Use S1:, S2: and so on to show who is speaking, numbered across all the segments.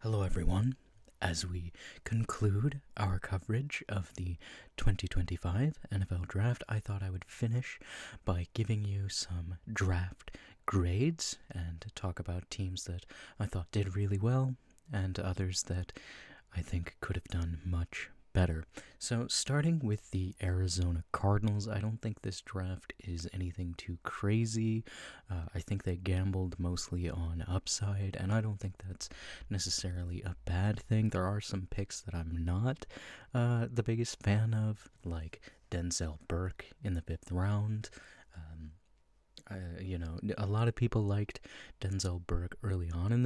S1: Hello, everyone. As we conclude our coverage of the 2025 NFL Draft, I thought I would finish by giving you some draft grades and talk about teams that I thought did really well and others that I think could have done much better. So, starting with the Arizona Cardinals, I don't think this draft is anything too crazy. I think they gambled mostly on upside, and I don't think that's necessarily a bad thing. There are some picks that I'm not the biggest fan of, like Denzel Burke in the fifth round. Um, a lot of people liked Denzel Burke early on in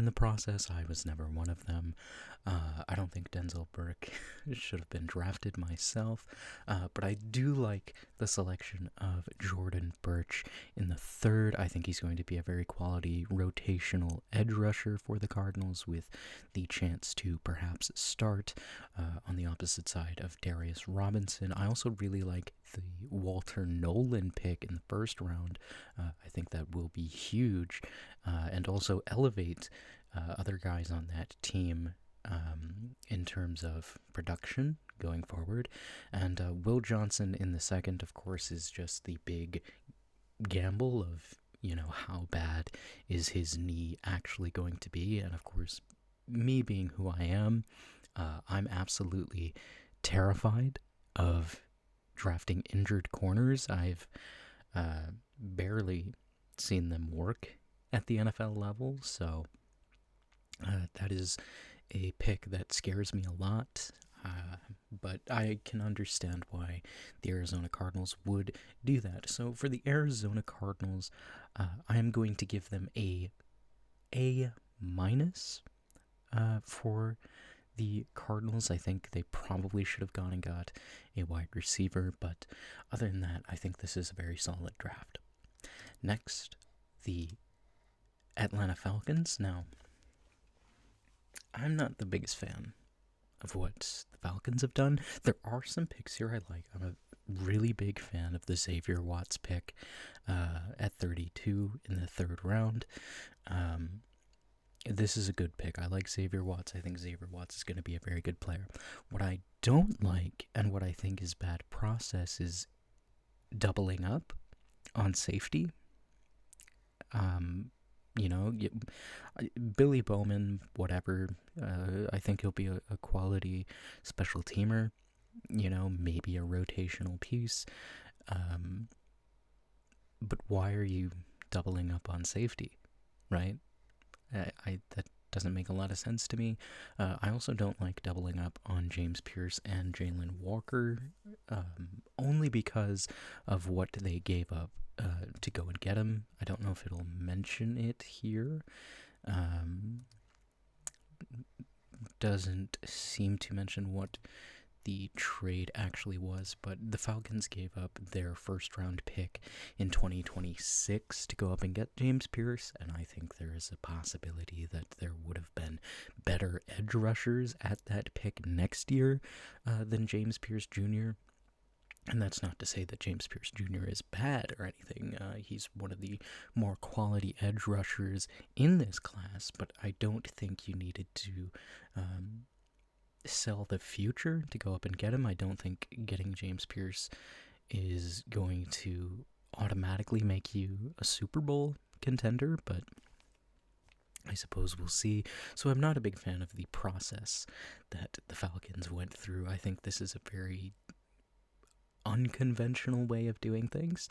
S1: the process. I was never one of them. I don't think Denzel Burke should have been drafted myself, but I do like the selection of Jordan Birch in the third. I think he's going to be a very quality rotational edge rusher for the Cardinals with the chance to perhaps start on the opposite side of Darius Robinson. I also really like the Walter Nolan pick in the first round. I think that will be huge and also elevate other guys on that team in terms of production going forward. And Will Johnson in the second, of course, is just the big gamble of, how bad is his knee actually going to be. And of course, me being who I am, I'm absolutely terrified of drafting injured corners. I've barely seen them work at the NFL level, so that is a pick that scares me a lot. But I can understand why the Arizona Cardinals would do that. So for the Arizona Cardinals, I am going to give them A minus for the Cardinals. I think they probably should have gone and got a wide receiver, but other than that, I think this is a very solid draft. Next, the Atlanta Falcons. Now, I'm not the biggest fan of what the Falcons have done. There are some picks here I like. I'm a really big fan of the Xavier Watts pick at 32 in the third round. This is a good pick. I like Xavier Watts. I think Xavier Watts is going to be a very good player. What I don't like and what I think is bad process is doubling up on safety. Billy Bowman, whatever. I think he'll be a quality special teamer. Maybe a rotational piece. But why are you doubling up on safety, right? That doesn't make a lot of sense to me. I also don't like doubling up on James Pierce and Jalen Walker, only because of what they gave up to go and get him. I don't know if it'll mention it here. Doesn't seem to mention what the trade actually was, but the Falcons gave up their first round pick in 2026 to go up and get James Pierce, and I think there is a possibility that there would have been better edge rushers at that pick next year than James Pierce Jr. And that's not to say that James Pierce Jr. is bad or anything. He's one of the more quality edge rushers in this class, but I don't think you needed to sell the future to go up and get him. I don't think getting James Pierce is going to automatically make you a Super Bowl contender, but I suppose we'll see. So I'm not a big fan of the process that the Falcons went through. I think this is a very unconventional way of doing things,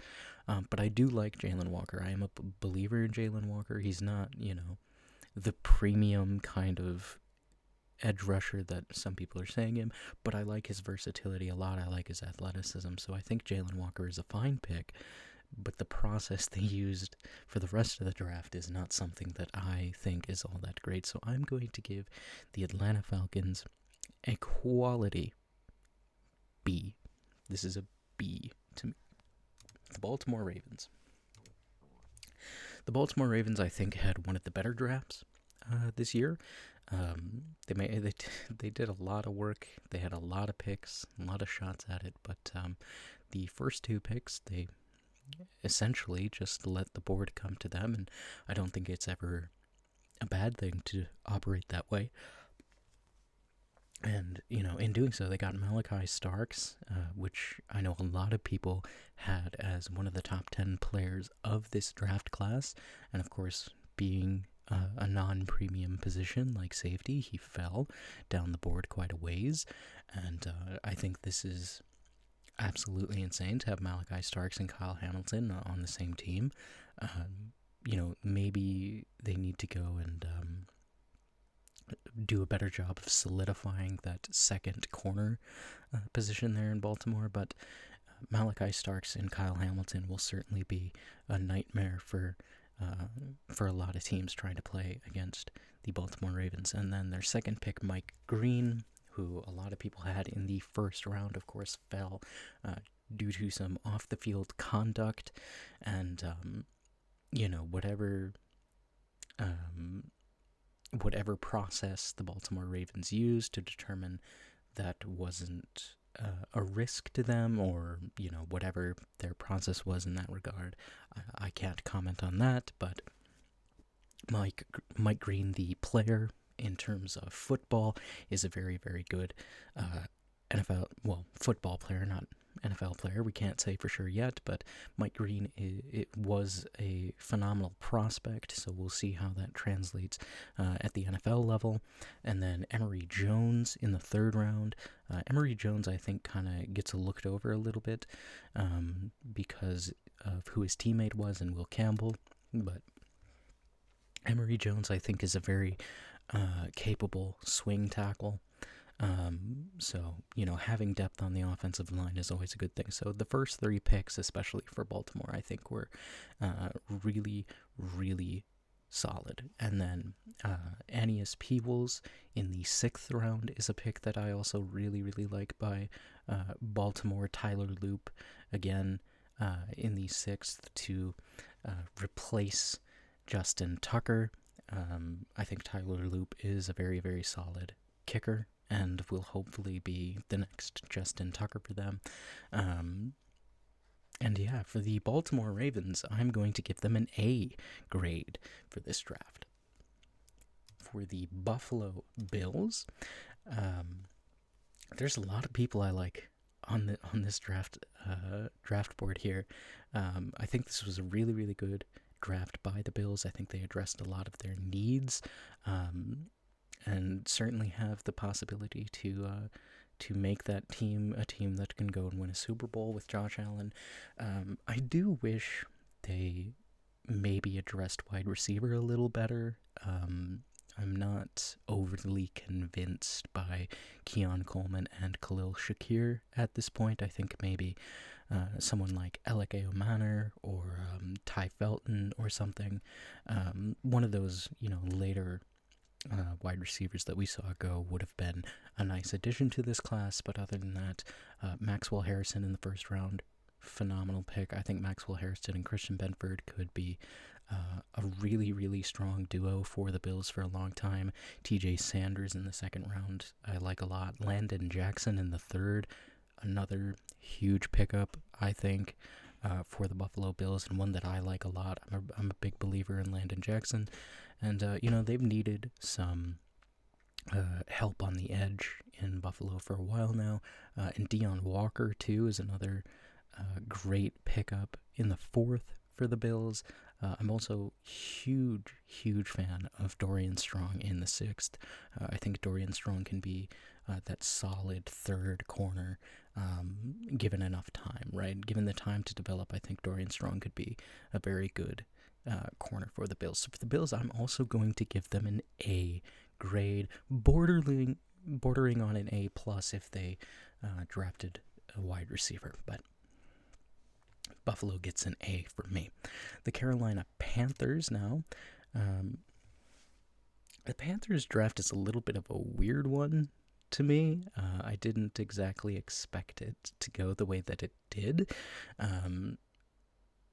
S1: but I do like Jalen Walker. I am a believer in Jalen Walker. He's not, the premium kind of edge rusher that some people are saying him, but I like his versatility a lot. I like his athleticism, so I think Jalen Walker is a fine pick, but the process they used for the rest of the draft is not something that I think is all that great, so I'm going to give the Atlanta Falcons a quality B. This is a B to me. The Baltimore Ravens. The Baltimore Ravens, I think, had one of the better drafts this year. They did a lot of work. They had a lot of picks, a lot of shots at it. But the first two picks, they essentially just let the board come to them, and I don't think it's ever a bad thing to operate that way. And, in doing so, they got Malachi Starks, which I know a lot of people had as one of the top 10 players of this draft class. And, of course, being a non-premium position like safety, he fell down the board quite a ways. And I think this is absolutely insane to have Malachi Starks and Kyle Hamilton on the same team. Maybe they need to go and do a better job of solidifying that second corner position there in Baltimore, but Malachi Starks and Kyle Hamilton will certainly be a nightmare for a lot of teams trying to play against the Baltimore Ravens. And then their second pick, Mike Green, who a lot of people had in the first round, of course, fell due to some off-the-field conduct and, whatever process the Baltimore Ravens used to determine that wasn't a risk to them, or, whatever their process was in that regard. I can't comment on that, but Mike Green, the player, in terms of football, is a very, very good football player, not NFL player. We can't say for sure yet, but Mike Green it was a phenomenal prospect, so we'll see how that translates at the NFL level. And then Emory Jones in the third round. Emory Jones, I think, kind of gets looked over a little bit because of who his teammate was in Will Campbell, but Emory Jones, I think, is a very capable swing tackle. So, having depth on the offensive line is always a good thing. So the first 3 picks, especially for Baltimore, I think were really, really solid. And then Aeneas Peebles in the 6th round is a pick that I also really, really like by Baltimore. Tyler Loop, again, in the 6th to replace Justin Tucker. I think Tyler Loop is a very, very solid kicker and will hopefully be the next Justin Tucker for them. And yeah, for the Baltimore Ravens, I'm going to give them an A grade for this draft. For the Buffalo Bills, there's a lot of people I like on this draft board here. I think this was a really, really good draft by the Bills. I think they addressed a lot of their needs, and certainly have the possibility to make that team a team that can go and win a Super Bowl with Josh Allen. I do wish they maybe addressed wide receiver a little better. I'm not overly convinced by Keon Coleman and Khalil Shakir at this point. I think maybe someone like Elike Omanor or Ty Felton or something. One of those, later wide receivers that we saw go would have been a nice addition to this class. But other than that, Maxwell Harrison in the first round, phenomenal pick. I think Maxwell Harrison and Christian Benford could be a really, really strong duo for the Bills for a long time. TJ Sanders in the second round, I like a lot. Landon Jackson in the third, another huge pickup, I think, for the Buffalo Bills, and one that I like a lot. I'm a big believer in Landon Jackson, and they've needed some help on the edge in Buffalo for a while now. And Deion Walker too is another great pickup in the fourth for the Bills. I'm also huge fan of Dorian Strong in the sixth. I think Dorian Strong can be that solid third corner, given enough time, right? Given the time to develop, I think Dorian Strong could be a very good corner for the Bills. So for the Bills, I'm also going to give them an A grade, bordering on an A plus if they drafted a wide receiver, but Buffalo gets an A for me. The Carolina Panthers now. The Panthers draft is a little bit of a weird one to me. I didn't exactly expect it to go the way that it did.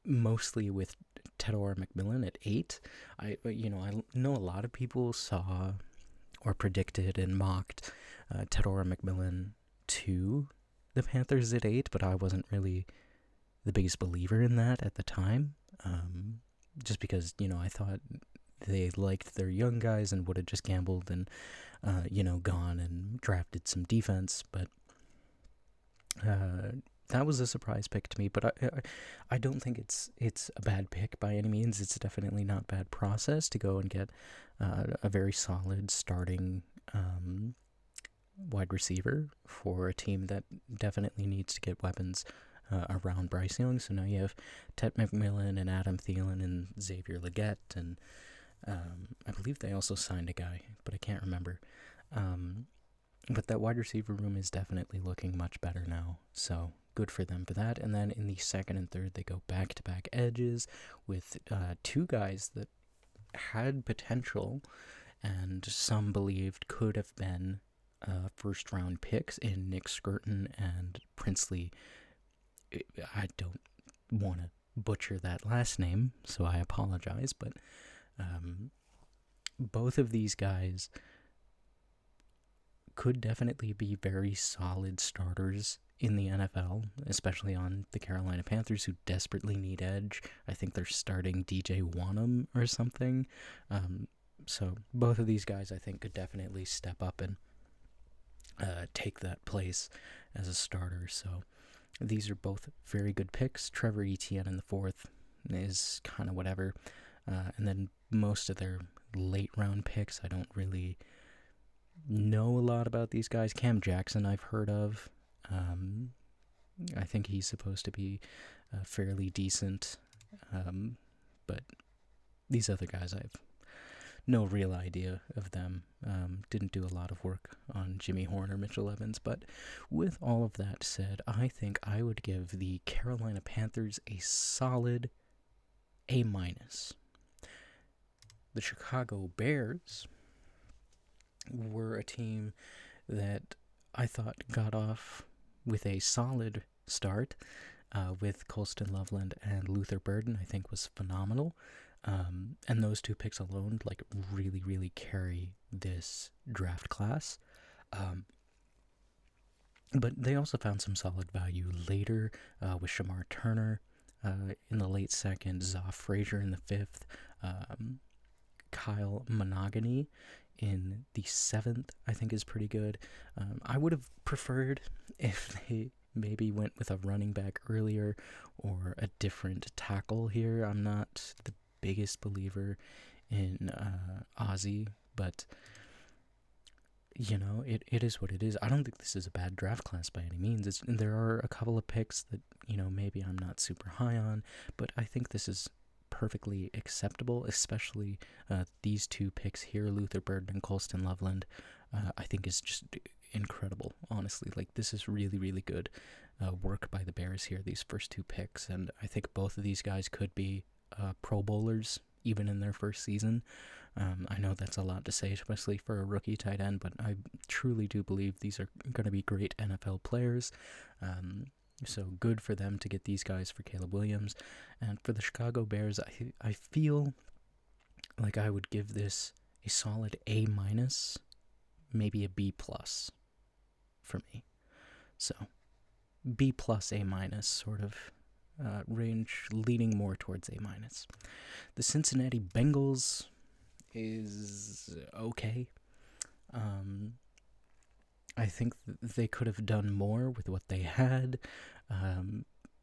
S1: Mostly with Tedor McMillan at 8. I know a lot of people saw or predicted and mocked Tedor McMillan to the Panthers at 8, but I wasn't really the biggest believer in that at the time, just because, I thought they liked their young guys and would have just gambled and gone and drafted some defense, but that was a surprise pick to me. But I don't think it's a bad pick by any means. It's definitely not bad process to go and get a very solid starting wide receiver for a team that definitely needs to get weapons around Bryce Young. So now you have Ted McMillan and Adam Thielen and Xavier Legette, and I believe they also signed a guy, but I can't remember. But that wide receiver room is definitely looking much better now, so good for them for that. And then in the second and third, they go back-to-back edges with two guys that had potential and some believed could have been first-round picks in Nick Skirton and Princely. I don't want to butcher that last name, so I apologize, but both of these guys could definitely be very solid starters in the NFL, especially on the Carolina Panthers, who desperately need edge. I think they're starting DJ Wanham or something. So both of these guys, I think, could definitely step up and take that place as a starter. So these are both very good picks. Trevor Etienne in the fourth is kind of whatever. And then most of their late round picks, I don't really know a lot about these guys. Cam Jackson I've heard of. I think he's supposed to be fairly decent. But these other guys, I've no real idea of them. Didn't do a lot of work on Jimmy Horn or Mitchell Evans. But with all of that said, I think I would give the Carolina Panthers a solid A-. The Chicago Bears were a team that I thought got off with a solid start with Colston Loveland and Luther Burden. I think was phenomenal. And those two picks alone, like, really, really carry this draft class. But they also found some solid value later with Shamar Turner in the late second, Zoff Frazier in the fifth, Kyle Monogany in the seventh, I think is pretty good. I would have preferred if they maybe went with a running back earlier or a different tackle here. I'm not the biggest believer in Ozzie, but it is what it is. I don't think this is a bad draft class by any means. There are a couple of picks that maybe I'm not super high on, but I think this is perfectly acceptable, especially these two picks here, Luther Burden and Colston Loveland. I think is just incredible, honestly. Like, this is really, really good work by the Bears here, these first two picks, and I think both of these guys could be Pro Bowlers even in their first season. I know that's a lot to say, especially for a rookie tight end, but I truly do believe these are going to be great NFL players. So good for them to get these guys for Caleb Williams. And for the Chicago Bears, I feel like I would give this a solid A-, maybe a B+ for me. So B+, A- sort of range, leaning more towards A-. The Cincinnati Bengals is okay. I think they could have done more with what they had.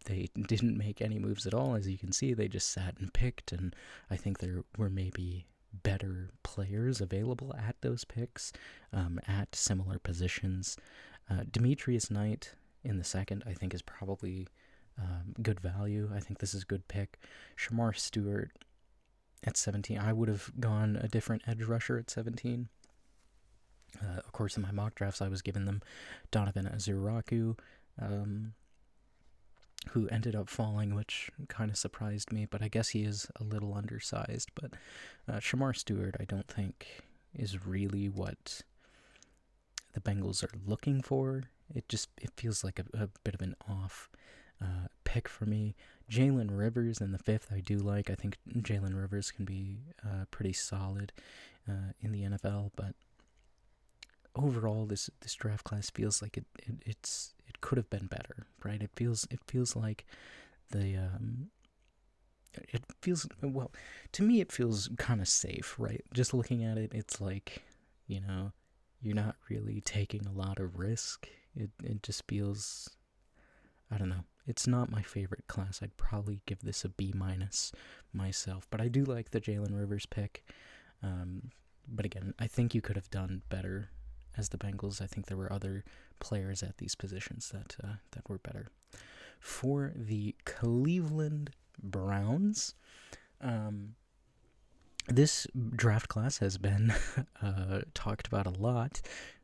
S1: They didn't make any moves at all, as you can see. They just sat and picked, and I think there were maybe better players available at those picks, at similar positions. Demetrius Knight in the second, I think, is probably good value. I think this is a good pick. Shamar Stewart at 17. I would have gone a different edge rusher at 17. Of course, in my mock drafts, I was giving them Donovan Azuraku, who ended up falling, which kind of surprised me, but I guess he is a little undersized. But Shamar Stewart, I don't think, is really what the Bengals are looking for. It feels like a bit of an off pick for me. Jalen Rivers in the fifth, I do like. I think Jalen Rivers can be pretty solid in the NFL, but overall, this draft class feels like it could have been better, right? It feels like the it feels, well, to me it feels kind of safe, right? Just looking at it, it's like, you're not really taking a lot of risk. It just feels, I don't know. It's not my favorite class. I'd probably give this a B minus myself, but I do like the Jalen Rivers pick. But again, I think you could have done better as the Bengals. I think there were other players at these positions that were better. For the Cleveland Browns, this draft class has been talked about a lot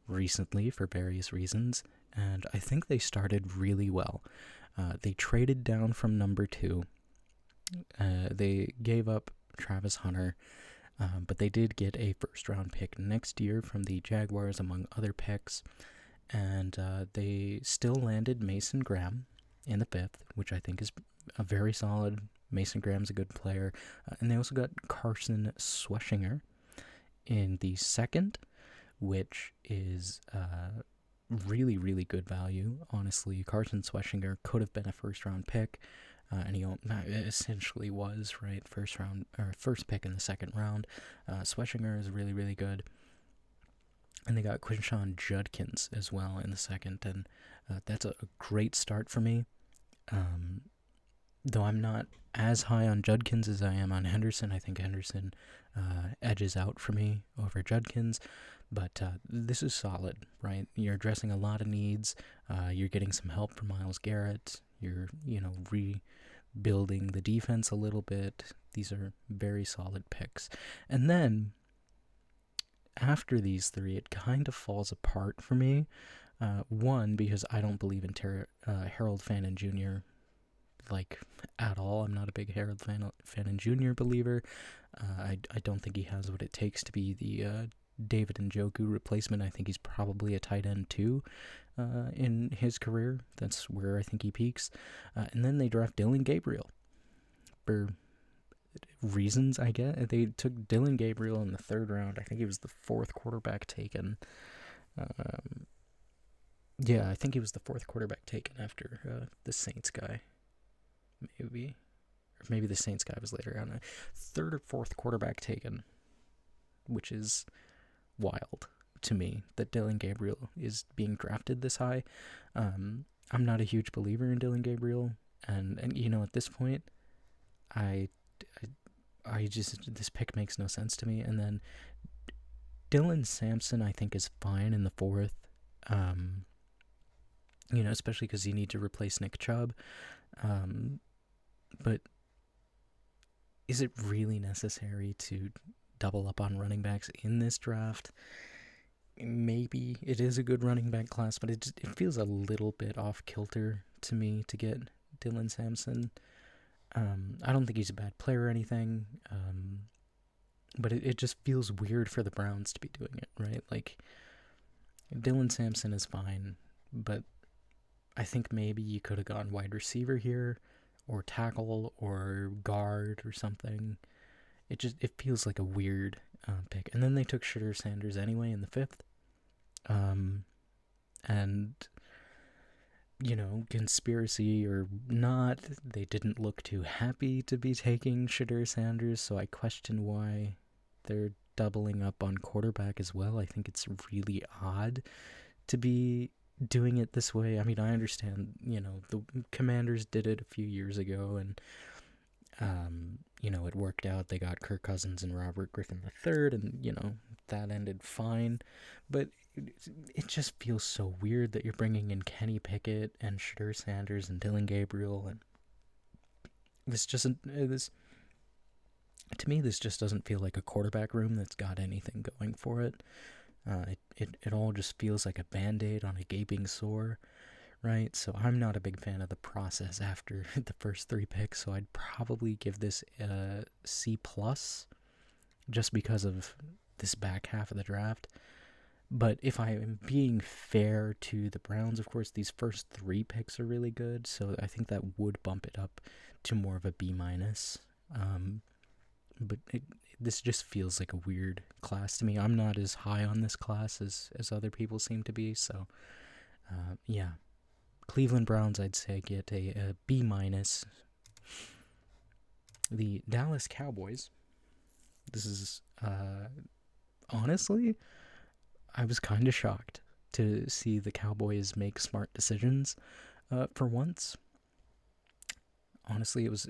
S1: recently for various reasons, and I think they started really well. They traded down from number 2. They gave up Travis Hunter, but they did get a first-round pick next year from the Jaguars, among other picks, and they still landed Mason Graham in the 5th, which I think is a very solid. Mason Graham's a good player. And they also got Carson Schwarzenegger in the 2nd, which is really, really good value. Honestly, Carson Schwarzenegger could have been a first-round pick, and he essentially was, right? First pick in the 2nd round. Schwarzenegger is really, really good. And they got Quinshon Judkins as well in the 2nd, and that's a great start for me. Though I'm not as high on Judkins as I am on Henderson. I think Henderson edges out for me over Judkins, but this is solid, right? You're addressing a lot of needs. You're getting some help from Myles Garrett. You're, rebuilding the defense a little bit. These are very solid picks. And then after these 3, it kind of falls apart for me. One, because I don't believe in Harold Fannin Jr., at all. I'm not a big Harold Fannin Jr. believer. I don't think he has what it takes to be the David Njoku replacement. I think he's probably a tight end too in his career. That's where I think he peaks. And then they draft Dillon Gabriel for reasons, I get. They took Dillon Gabriel in the 3rd round. I think he was the 4th quarterback taken. Yeah, I think he was the 4th quarterback taken after the Saints guy. Maybe the Saints guy was later on. 3rd or 4th quarterback taken, which is wild to me that Dillon Gabriel is being drafted this high. I'm not a huge believer in Dillon Gabriel, and at this point, I just, this pick makes no sense to me. And then Dylan Sampson, I think, is fine in the 4th. Especially because you need to replace Nick Chubb. But is it really necessary to double up on running backs in this draft? Maybe it is a good running back class, but it feels a little bit off kilter to me to get Dylan Sampson. I don't think he's a bad player or anything, but it just feels weird for the Browns to be doing it, right? Like, Dylan Sampson is fine, but I think maybe you could have gone wide receiver here, or tackle, or guard, or something. It feels like a weird pick. And then they took Shedeur Sanders anyway in the 5th. And, conspiracy or not, they didn't look too happy to be taking Shedeur Sanders, so I question why they're doubling up on quarterback as well. I think it's really odd to be doing it this way. I mean, I understand, the Commanders did it a few years ago, and, it worked out. They got Kirk Cousins and Robert Griffin III, and, that ended fine. But it just feels so weird that you're bringing in Kenny Pickett and Shedeur Sanders and Dillon Gabriel, and to me, this just doesn't feel like a quarterback room that's got anything going for it. It all just feels like a Band-Aid on a gaping sore, right? So I'm not a big fan of the process after the first 3 picks, so I'd probably give this a C+, just because of this back half of the draft. But if I am being fair to the Browns, of course, these first 3 picks are really good, so I think that would bump it up to more of a B-. But this just feels like a weird class to me. I'm not as high on this class as other people seem to be, so yeah. Cleveland Browns, I'd say, get a B-. The Dallas Cowboys. This is, honestly, I was kind of shocked to see the Cowboys make smart decisions for once. Honestly, it was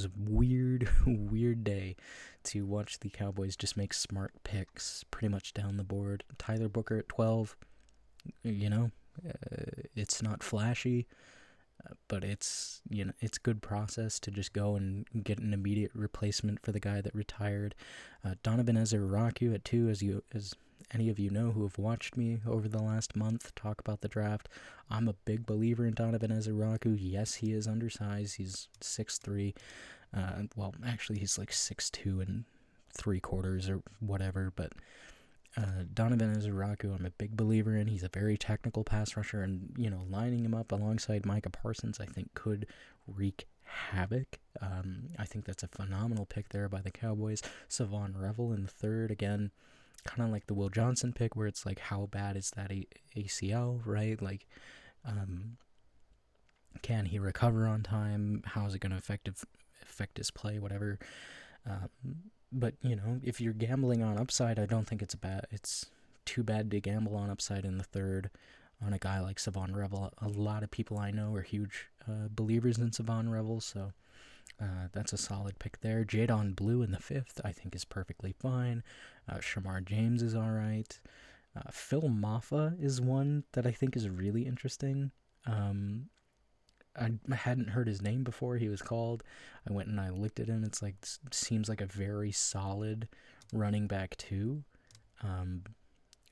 S1: a weird weird day to watch the Cowboys just make smart picks pretty much down the board. Tyler Booker at 12, you know, it's not flashy, but it's good process to just go and get an immediate replacement for the guy that retired. Donovan Ezra-Raku at 2, as any of you know who have watched me over the last month talk about the draft. I'm a big believer in Donovan Ezra-Raku. Yes, he is undersized. He's 6'3". Well, actually, he's like 6'2" and 3/4 or whatever, but Donovan Ezra-Raku, I'm a big believer in. He's a very technical pass rusher, and lining him up alongside Micah Parsons, I think could wreak havoc. I think that's a phenomenal pick there by the Cowboys. Savon Revel in the third, again, kind of like the Will Johnson pick, where it's like, how bad is that ACL, right? Like, can he recover on time? How is it going to affect his play? Whatever. But if you're gambling on upside, I don't think it's too bad to gamble on upside in the third on a guy like Savon Revel. A lot of people I know are huge believers in Savon Revel, so that's a solid pick there. Jadon Blue in the fifth, I think, is perfectly fine. Shamar James is all right. Phil Maffa is one that I think is really interesting. I hadn't heard his name before he was called. I went and I looked at him. It's like, seems like a very solid running back too.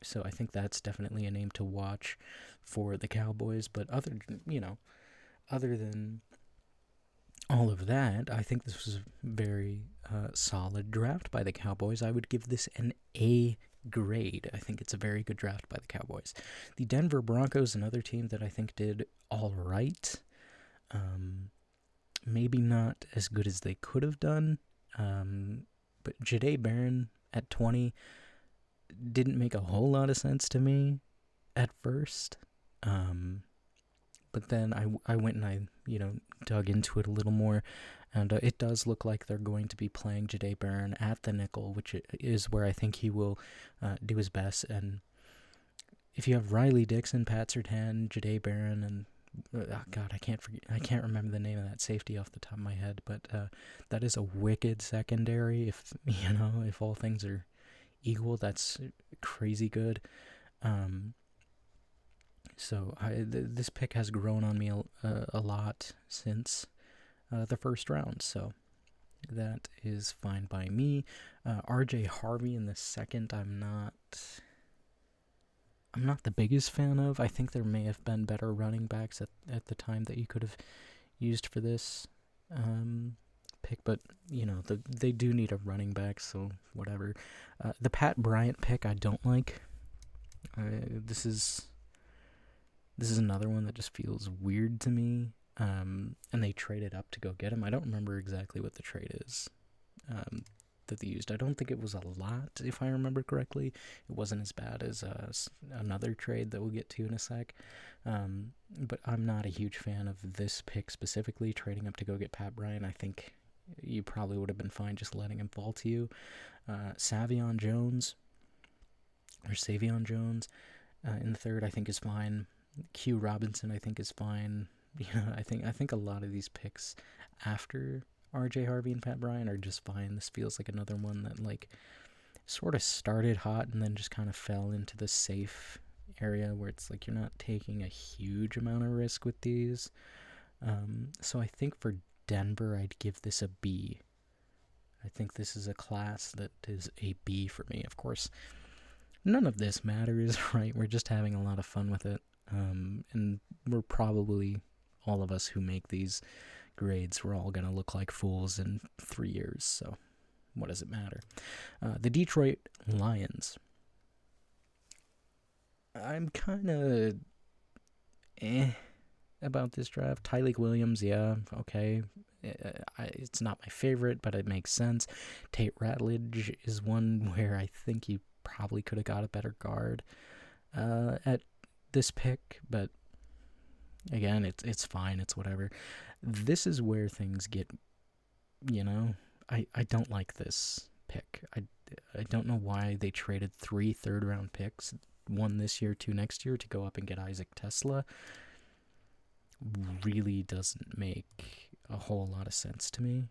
S1: So I think that's definitely a name to watch for the Cowboys. But other than all of that, I think this was a very solid draft by the Cowboys. I would give this an A grade. I think it's a very good draft by the Cowboys. The Denver Broncos, another team that I think did all right. Maybe not as good as they could have done. But Jahdae Barron at 20 didn't make a whole lot of sense to me at first. But then I went and I dug into it a little more, and it does look like they're going to be playing Jahdae Barron at the nickel, which is where I think he will do his best. And if you have Riley Dixon, Pat Surtain, Jahdae Barron, and God, I can't remember the name of that safety off the top of my head, but that is a wicked secondary. If all things are equal, that's crazy good. So this pick has grown on me a lot since the first round, so that is fine by me. RJ Harvey in the second, I'm not the biggest fan of. I think there may have been better running backs at the time that you could have used for this pick, but they do need a running back, so whatever. The Pat Bryant pick I don't like. This is another one that just feels weird to me. And they traded up to go get him. I don't remember exactly what the trade is that they used. I don't think it was a lot, if I remember correctly. It wasn't as bad as another trade that we'll get to in a sec. But I'm not a huge fan of this pick specifically, trading up to go get Pat Bryant. I think you probably would have been fine just letting him fall to you. Savion Jones in the third, I think, is fine. Q Robinson, I think, is fine. I think a lot of these picks after RJ Harvey and Pat Bryant are just fine. This feels like another one that sort of started hot and then just kind of fell into the safe area where it's like you're not taking a huge amount of risk with these. So I think for Denver, I'd give this a B. I think this is a class that is a B for me. Of course, none of this matters, right? We're just having a lot of fun with it. And we're probably, all of us who make these grades, we're all going to look like fools in 3 years, so what does it matter? The Detroit Lions. I'm kind of about this draft. Tyleik Williams, yeah, okay. It's not my favorite, but it makes sense. Tate Ratledge is one where I think you probably could have got a better guard at this pick, but again, it's fine, it's whatever. This is where things get you know, I don't like this pick. I don't know why they traded 3 third-round picks, one this year, 2 next year, to go up and get Isaac Tesla. Really doesn't make a whole lot of sense to me.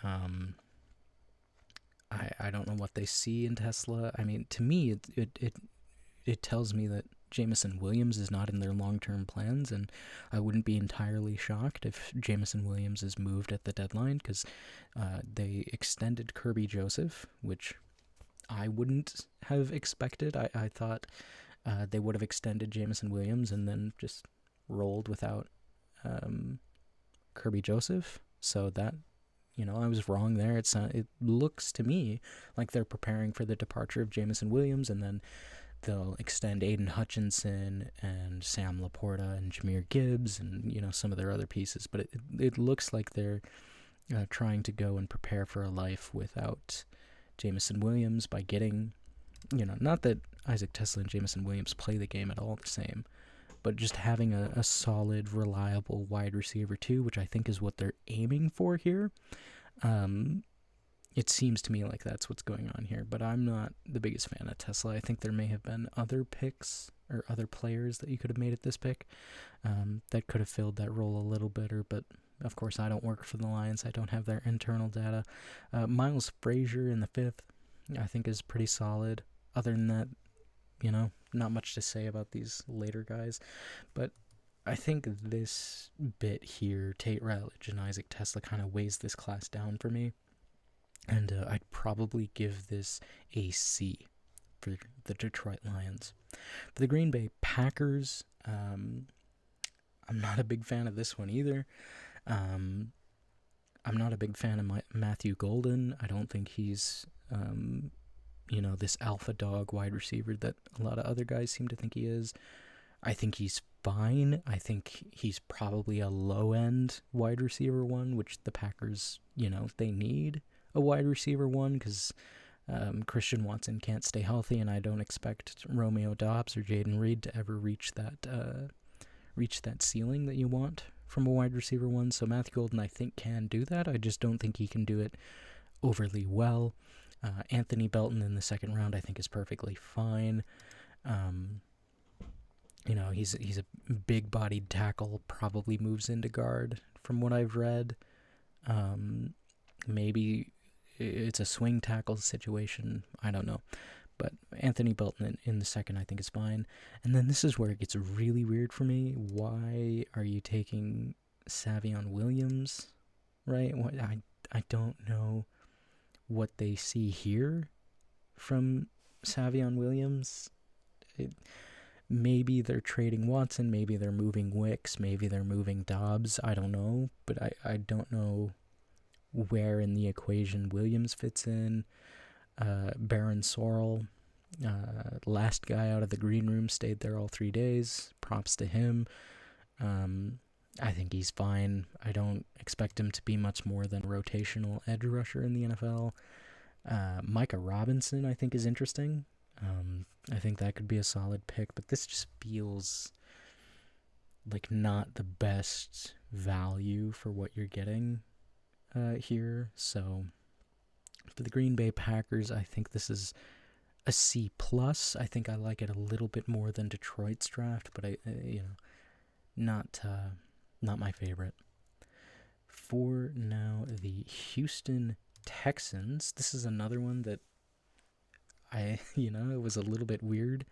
S1: I don't know what they see in Tesla. I mean, to me, it tells me that Jameson Williams is not in their long-term plans, and I wouldn't be entirely shocked if Jameson Williams is moved at the deadline, because they extended Kirby Joseph, which I wouldn't have expected. I thought they would have extended Jameson Williams and then just rolled without Kirby Joseph. So that, I was wrong there. It looks to me like they're preparing for the departure of Jameson Williams, and then they'll extend Aiden Hutchinson and Sam Laporta and Jahmyr Gibbs and, some of their other pieces. But it looks like they're trying to go and prepare for a life without Jameson Williams by getting, not that Isaac Tesla and Jameson Williams play the game at all the same, but just having a solid, reliable wide receiver too, which I think is what they're aiming for here. It seems to me like that's what's going on here, but I'm not the biggest fan of Tesla. I think there may have been other picks or other players that you could have made at this pick that could have filled that role a little better, but of course I don't work for the Lions. I don't have their internal data. Miles Frazier in the 5th, I think, is pretty solid. Other than that, not much to say about these later guys, but I think this bit here, Tate Ratledge and Isaac Tesla, kind of weighs this class down for me. And I'd probably give this a C for the Detroit Lions. For the Green Bay Packers, I'm not a big fan of this one either. I'm not a big fan of Matthew Golden. I don't think he's, this alpha dog wide receiver that a lot of other guys seem to think he is. I think he's fine. I think he's probably a low-end wide receiver one, which the Packers, they need a wide receiver one, because Christian Watson can't stay healthy, and I don't expect Romeo Doubs or Jaden Reed to ever reach that ceiling that you want from a wide receiver one. So Matthew Golden, I think, can do that. I just don't think he can do it overly well. Anthony Belton in the 2nd round, I think, is perfectly fine. He's a big-bodied tackle, probably moves into guard from what I've read. Maybe it's a swing tackle situation. I don't know. But Anthony Belton in the 2nd, I think, is fine. And then this is where it gets really weird for me. Why are you taking Savion Williams, right? I don't know what they see here from Savion Williams. Maybe they're trading Watson, maybe they're moving Wicks, maybe they're moving Dobbs, I don't know. But I don't know where in the equation Williams fits in. Baron Sorrell, last guy out of the green room, stayed there all 3 days. Props to him. I think he's fine. I don't expect him to be much more than a rotational edge rusher in the NFL. Micah Robinson, I think, is interesting. I think that could be a solid pick, but this just feels like not the best value for what you're getting here. So for the Green Bay Packers, I think this is a C+. I think I like it a little bit more than Detroit's draft, but not my favorite. For now, the Houston Texans. This is another one that it was a little bit weird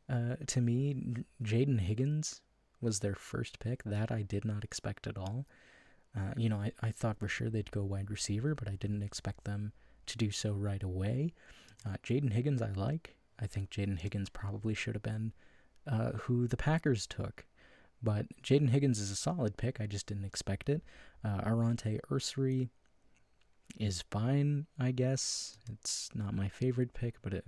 S1: to me. Jaden Higgins was their first pick. That I did not expect at all. I thought for sure they'd go wide receiver, but I didn't expect them to do so right away. Jaden Higgins I like. I think Jaden Higgins probably should have been who the Packers took. But Jaden Higgins is a solid pick. I just didn't expect it. Arante Ursary is fine, I guess. It's not my favorite pick, but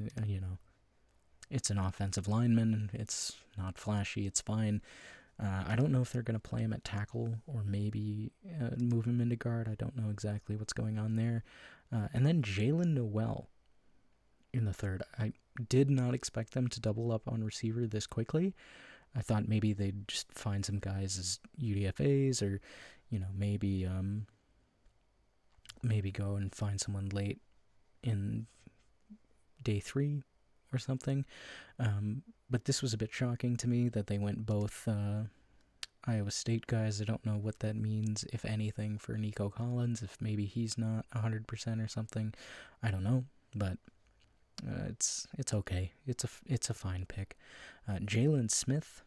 S1: it's an offensive lineman. It's not flashy. It's fine. I don't know if they're going to play him at tackle or maybe move him into guard. I don't know exactly what's going on there. And then Jalen Noel in the 3rd. I did not expect them to double up on receiver this quickly. I thought maybe they'd just find some guys as UDFAs or, maybe maybe go and find someone late in day 3 or something. But this was a bit shocking to me that they went both Iowa State guys. I don't know what that means, if anything, for Nico Collins, if maybe he's not 100% or something. I don't know, but it's okay. It's a fine pick. Jalen Smith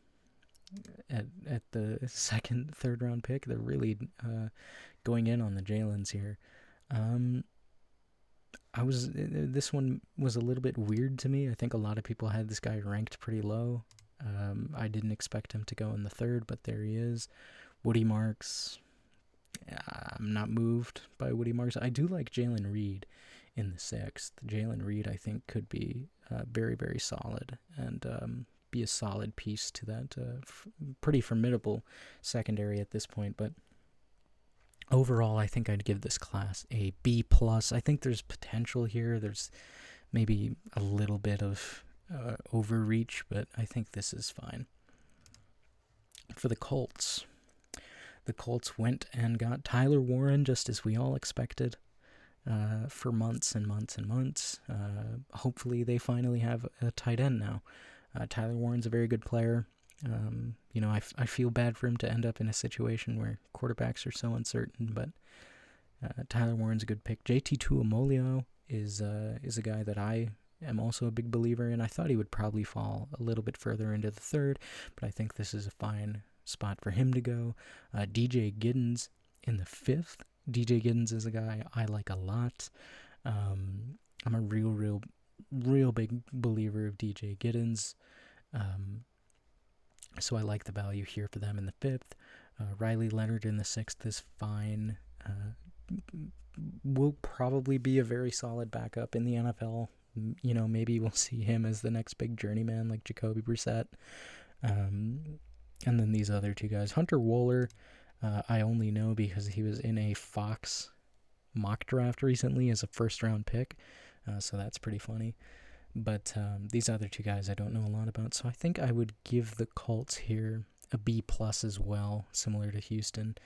S1: at the second, third round pick. They're really going in on the Jalen's here. This one was a little bit weird to me. I think a lot of people had this guy ranked pretty low. I didn't expect him to go in the third, but there he is. Woody Marks. I'm not moved by Woody Marks. I do like Jalen Reed in the sixth. Jalen Reed, I think, could be very, very solid and be a solid piece to that pretty formidable secondary at this point. But overall, I think I'd give this class a B+. I think there's potential here. There's maybe a little bit of overreach, but I think this is fine. For the Colts went and got Tyler Warren, just as we all expected, for months and months and months. Hopefully they finally have a tight end now. Tyler Warren's a very good player. I feel bad for him to end up in a situation where quarterbacks are so uncertain, but Tyler Warren's a good pick. JT Tuimoloau is a guy that I am also a big believer in. I thought he would probably fall a little bit further into the third, but I think this is a fine spot for him to go. DJ Giddens in the fifth. DJ Giddens is a guy I like a lot. I'm a real big believer of DJ Giddens. So I like the value here for them in the fifth. Riley Leonard in the sixth is fine. Will probably be a very solid backup in the NFL. Maybe we'll see him as the next big journeyman like Jacoby Brissett. And then these other two guys. Hunter Wohler, I only know because he was in a Fox mock draft recently as a first-round pick. So that's pretty funny. But these other two guys I don't know a lot about. So I think I would give the Colts here a B+ as well, similar to Houston.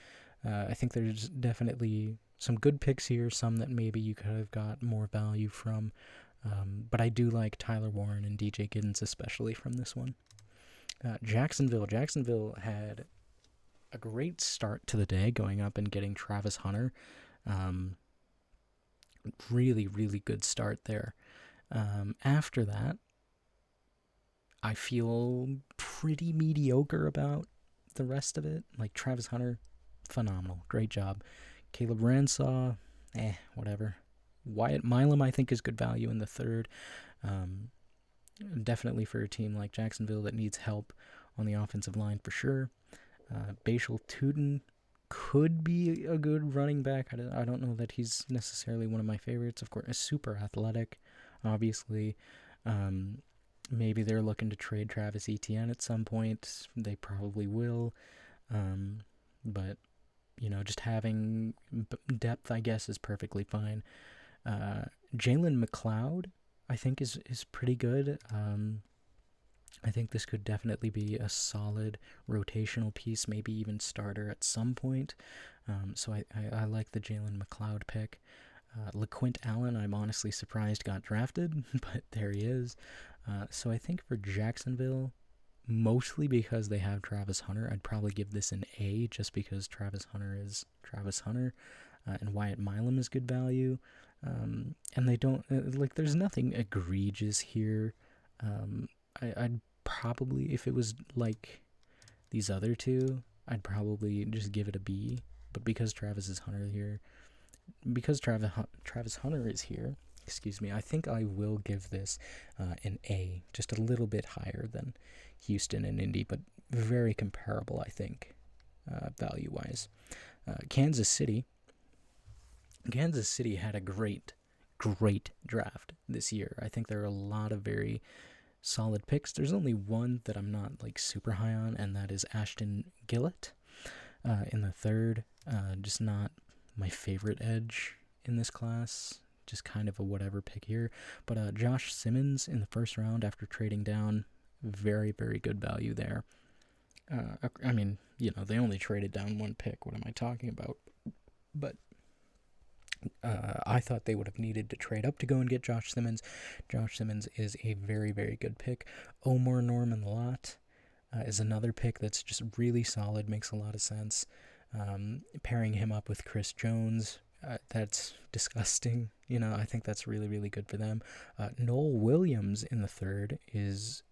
S1: I think there's definitely some good picks here, some that maybe you could have got more value from. But I do like Tyler Warren and DJ Giddens, especially from this one. Jacksonville had a great start to the day, going up and getting Travis Hunter. Really, really good start there. After that, I feel pretty mediocre about the rest of it. Like Travis Hunter, phenomenal, great job. Caleb Ransaw, whatever. Wyatt Milam, I think, is good value in the third. Definitely for a team like Jacksonville that needs help on the offensive line for sure. Bashal Tuten could be a good running back. I don't know that he's necessarily one of my favorites. Of course, super athletic, obviously. Maybe they're looking to trade Travis Etienne at some point. They probably will. But, just having depth, I guess, is perfectly fine. Jalen McLeod, I think, is pretty good. I think this could definitely be a solid rotational piece, maybe even starter at some point. So I like the Jalen McLeod pick. LaQuint Allen, I'm honestly surprised got drafted, but there he is. So I think for Jacksonville, mostly because they have Travis Hunter, I'd probably give this an A, just because Travis Hunter is Travis Hunter, and Wyatt Milam is good value. And they don't, there's nothing egregious here. I'd probably, if it was like these other two, I'd probably just give it a B. But because Travis Hunter is here, I think I will give this an A, just a little bit higher than Houston and Indy, but very comparable, I think, value-wise. Kansas City had a great draft this year. I think there are a lot of very solid picks. There's only one that I'm not super high on, and that is Ashton Gillett in the third. Just not my favorite edge in this class. Just kind of a whatever pick here. But Josh Simmons in the first round after trading down, very, very good value there. I mean, they only traded down one pick. What am I talking about? But I thought they would have needed to trade up to go and get Josh Simmons. Josh Simmons is a very, very good pick. Omar Norman Lott is another pick that's just really solid, makes a lot of sense. Pairing him up with Chris Jones, that's disgusting. I think that's really, really good for them. Noel Williams in the third is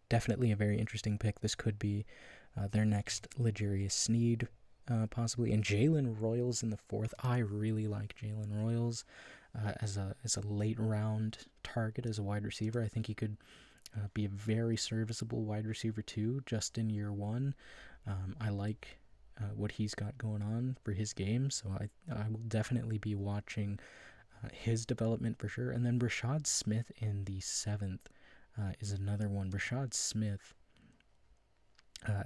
S1: definitely a very interesting pick. This could be their next L'Jarius Sneed, possibly. And Jalen Royals in the fourth. I really like Jalen Royals as a late round target as a wide receiver. I think he could be a very serviceable wide receiver too, just in year one. I like what he's got going on for his game, so I will definitely be watching his development for sure. And then Rashad Smith in the seventh is another one. Rashad Smith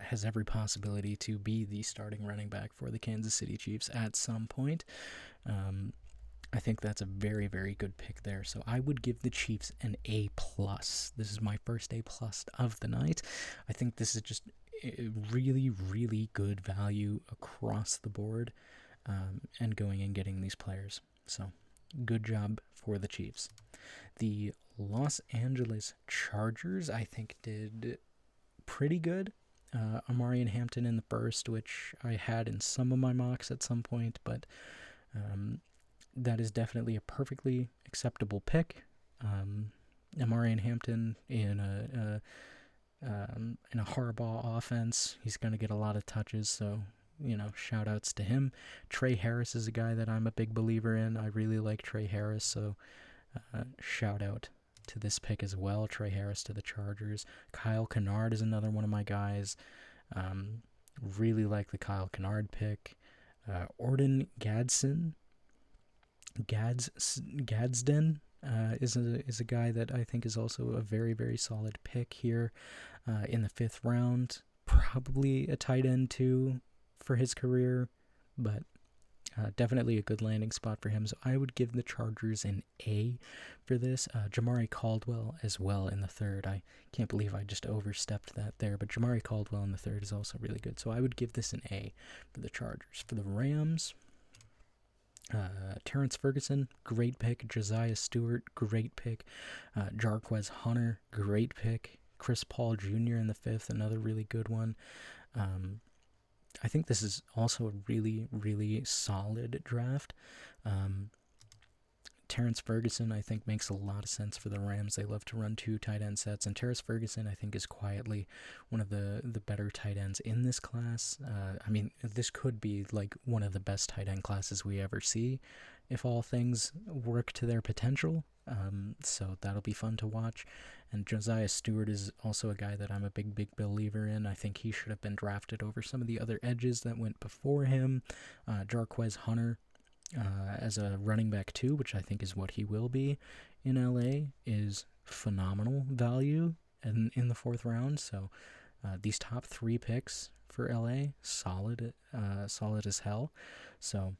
S1: has every possibility to be the starting running back for the Kansas City Chiefs at some point. I think that's a very, very good pick there. So I would give the Chiefs an A+. This is my first A+ of the night. I think this is just really, really good value across the board, and going and getting these players. So good job for the Chiefs. The Los Angeles Chargers, I think, did pretty good. Amarian Hampton in the first, which I had in some of my mocks at some point, but that is definitely a perfectly acceptable pick. Amarian Hampton in a Harbaugh offense, he's going to get a lot of touches, so shout outs to him. Trey Harris is a guy that I'm a big believer in. I really like Trey Harris, so shout out to this pick as well. Trey Harris to the Chargers. Kyle Kennard is another one of my guys. Really like the Kyle Kennard pick. Orton Gadsden is a guy that I think is also a very, very solid pick here in the fifth round. Probably a tight end too for his career, but definitely a good landing spot for him. So I would give the Chargers an A for this. Jamari Caldwell as well in the third. I can't believe I just overstepped that there, but Jamari Caldwell in the third is also really good. So I would give this an A for the Chargers. For the Rams, Terrence Ferguson, great pick. Josiah Stewart, great pick. Jarquez Hunter, great pick. Chris Paul Jr. in the fifth, another really good one. I think this is also a really, really solid draft. Terrence Ferguson, I think, makes a lot of sense for the Rams. They love to run two tight end sets, and Terrence Ferguson, I think, is quietly one of the better tight ends in this class. This could be like one of the best tight end classes we ever see, if all things work to their potential. So that'll be fun to watch. And Josiah Stewart is also a guy that I'm a big, big believer in. I think he should have been drafted over some of the other edges that went before him. Jarquez Hunter, as a running back too, which I think is what he will be in LA, is phenomenal value in the fourth round. So these top three picks for LA, solid as hell. So